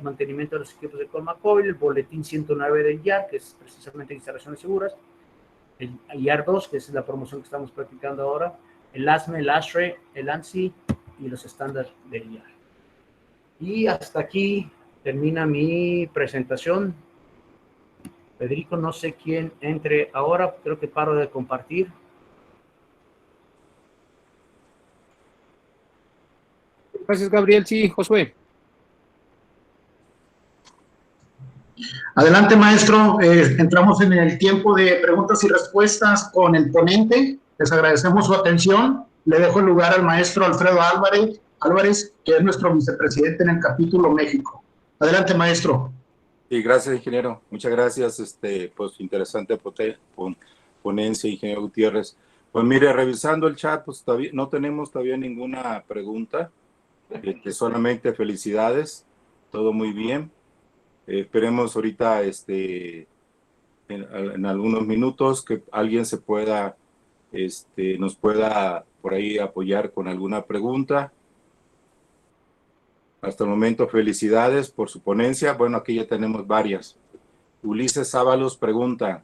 mantenimiento de los equipos de Colmacoil, el boletín 109 del IAR, que es precisamente instalaciones seguras, el IAR 2, que es la promoción que estamos practicando ahora, el ASME, el ASHRAE, el ANSI y los estándares del IAR. Y hasta aquí termina mi presentación. Federico, no sé quién entre ahora, creo que paro de compartir. Gracias, Gabriel. Sí, Josué. Adelante, maestro. Entramos en el tiempo de preguntas y respuestas con el ponente. Les agradecemos su atención le dejo el lugar al maestro Alfredo Álvarez, que es nuestro vicepresidente en el capítulo México. Adelante, maestro. Sí, gracias, ingeniero. Muchas gracias, pues interesante ponencia, ingeniero Gutiérrez. Pues mire, revisando el chat, pues todavía no tenemos todavía ninguna pregunta. Solamente felicidades, todo muy bien. Esperemos ahorita, en algunos minutos que alguien se pueda, nos pueda por ahí apoyar con alguna pregunta. Hasta el momento, felicidades por su ponencia. Bueno, aquí ya tenemos varias. Ulises Ábalos pregunta,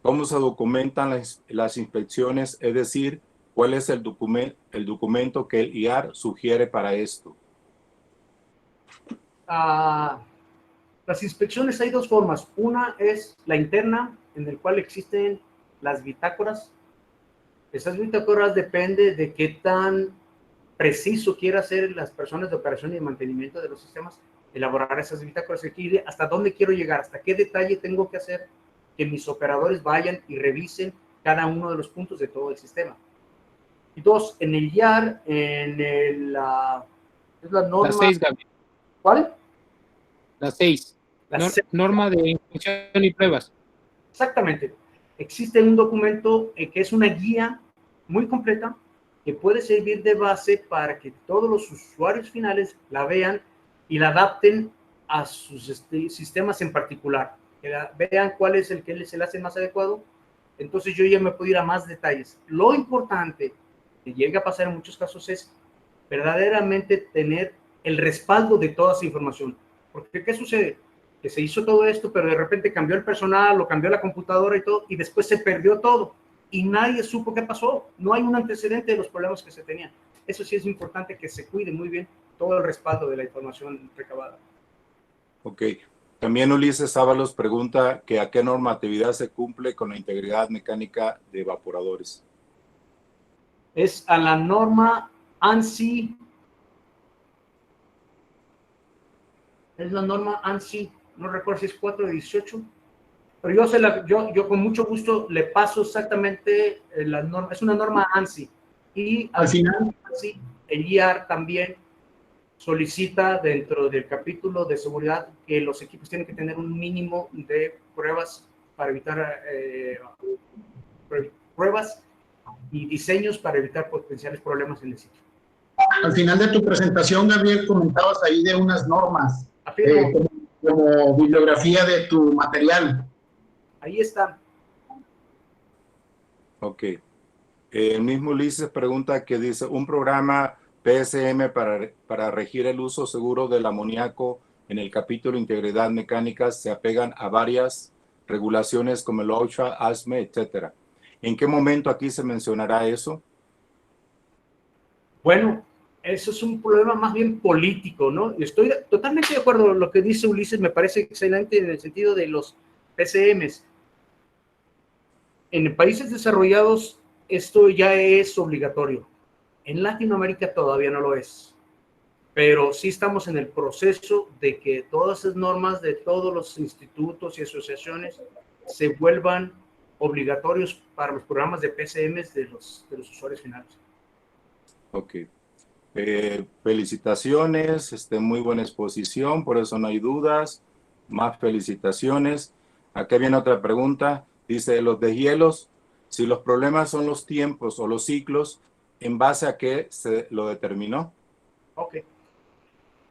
¿cómo se documentan las inspecciones? Es decir, ¿cuál es el documento que el IAR sugiere para esto? Las inspecciones hay dos formas. Una es la interna, en la cual existen las bitácoras. Esas bitácoras depende de qué tan preciso quiera hacer las personas de operación y de mantenimiento de los sistemas, elaborar esas bitácoras, hasta dónde quiero llegar, hasta qué detalle tengo que hacer que mis operadores vayan y revisen cada uno de los puntos de todo el sistema. Y dos, en el IAR, es la norma... La 6, Gabriel. ¿Cuál? La 6. Norma de inspección y pruebas. Exactamente. Existe un documento que es una guía muy completa que puede servir de base para que todos los usuarios finales la vean y la adapten a sus sistemas en particular. Que vean cuál es el que se le hace más adecuado. Entonces yo ya me puedo ir a más detalles. Lo importante que llega a pasar en muchos casos es verdaderamente tener el respaldo de toda esa información. Porque ¿qué sucede? Que se hizo todo esto, pero de repente cambió el personal o cambió la computadora y todo, y después se perdió todo. Y nadie supo qué pasó. No hay un antecedente de los problemas que se tenían. Eso sí es importante, que se cuide muy bien todo el respaldo de la información recabada. Ok. También Ulises Ábalos pregunta que a qué normatividad se cumple con la integridad mecánica de evaporadores. Es a la norma ANSI. Es la norma ANSI, no recuerdo si es 418. Pero yo con mucho gusto le paso exactamente la norma. Es una norma ANSI. Y al final, ANSI, el IAR también solicita dentro del capítulo de seguridad que los equipos tienen que tener un mínimo de pruebas para evitar pruebas y diseños para evitar potenciales problemas en el sitio. Al final de tu presentación, Gabriel, comentabas ahí de unas normas como bibliografía de tu material. Ahí está. Ok. El mismo Ulises pregunta que dice, un programa PSM para regir el uso seguro del amoníaco en el capítulo Integridad Mecánica se apegan a varias regulaciones como el OSHA, ASME, etcétera. ¿En qué momento aquí se mencionará eso? Bueno, eso es un problema más bien político, ¿no? Estoy totalmente de acuerdo con lo que dice Ulises, me parece excelente en el sentido de los PCMs. En países desarrollados esto ya es obligatorio. En Latinoamérica todavía no lo es. Pero sí estamos en el proceso de que todas esas normas de todos los institutos y asociaciones se vuelvan obligatorios para los programas de PCMs de los usuarios finales. Ok. Felicitaciones, muy buena exposición, por eso no hay dudas. Más felicitaciones. Acá viene otra pregunta. Dice, los deshielos, si los problemas son los tiempos o los ciclos, ¿en base a qué se lo determinó? Ok.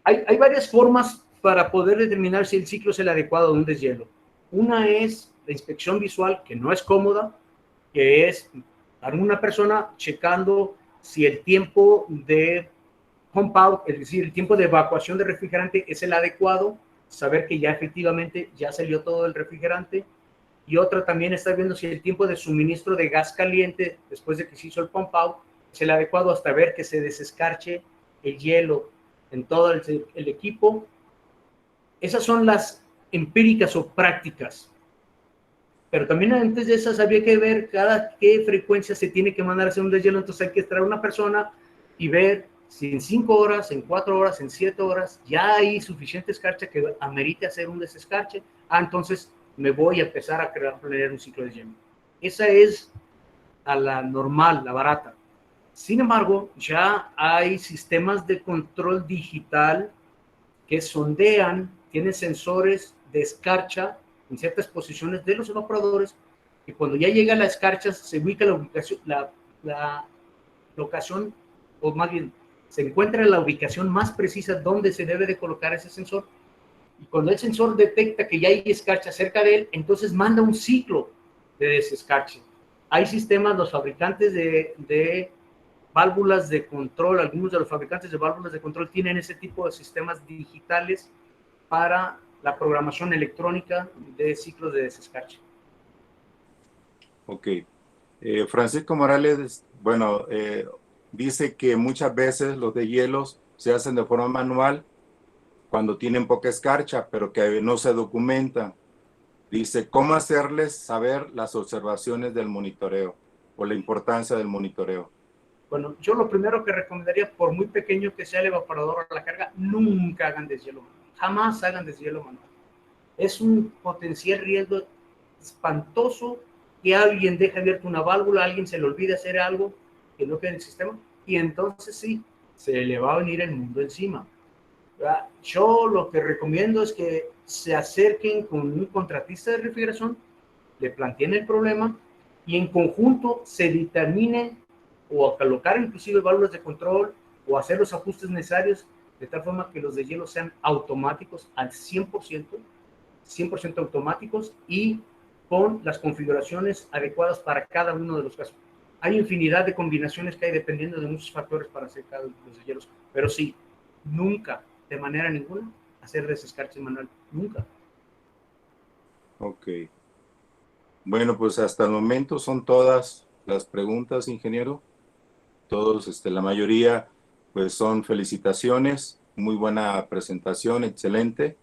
Hay varias formas para poder determinar si el ciclo es el adecuado de un deshielo. Una es la inspección visual, que no es cómoda, que es para una persona checando si el tiempo de pump out, es decir, el tiempo de evacuación de refrigerante es el adecuado, saber que ya efectivamente ya salió todo el refrigerante. Y otra también está viendo si el tiempo de suministro de gas caliente después de que se hizo el pump out es el adecuado, hasta ver que se desescarche el hielo en todo el equipo. Esas son las empíricas o prácticas. Pero también antes de esas había que ver cada qué frecuencia se tiene que mandar a hacer un deshielo. Entonces hay que traer una persona y ver si en 5 horas, en 4 horas, en 7 horas ya hay suficiente escarcha que amerite hacer un desescarche. Entonces me voy a empezar a planear un ciclo de deshielo. Esa es a la normal, la barata. Sin embargo, ya hay sistemas de control digital que sondean, tienen sensores de escarcha en ciertas posiciones de los evaporadores, y cuando ya llega la escarcha se ubica la locación, o más bien, se encuentra la ubicación más precisa donde se debe de colocar ese sensor, y cuando el sensor detecta que ya hay escarcha cerca de él, entonces manda un ciclo de desescarche. Hay sistemas, los fabricantes de válvulas de control, algunos de los fabricantes de válvulas de control tienen ese tipo de sistemas digitales para la programación electrónica de ciclos de desescarche. Ok. Francisco Morales, bueno, dice que muchas veces los deshielos se hacen de forma manual cuando tienen poca escarcha, pero que no se documentan. Dice, ¿cómo hacerles saber las observaciones del monitoreo o la importancia del monitoreo? Bueno, yo lo primero que recomendaría, por muy pequeño que sea el evaporador a la carga, nunca hagan deshielo manual. Jamás hagan deshielo manual. Es un potencial riesgo espantoso que alguien deje abierta una válvula, alguien se le olvide hacer algo que no quede en el sistema, y entonces sí, se le va a venir el mundo encima. Yo lo que recomiendo es que se acerquen con un contratista de refrigeración, le planteen el problema y en conjunto se determine o colocar inclusive válvulas de control o hacer los ajustes necesarios de tal forma que los deshielos sean automáticos al 100% automáticos y con las configuraciones adecuadas para cada uno de los casos. Hay infinidad de combinaciones que hay dependiendo de muchos factores para hacer cada uno de los deshielos, pero sí, nunca, de manera ninguna, hacer desescarche manual, nunca. Ok. Bueno, pues hasta el momento son todas las preguntas, ingeniero. Todos, la mayoría, pues son felicitaciones. Muy buena presentación, excelente.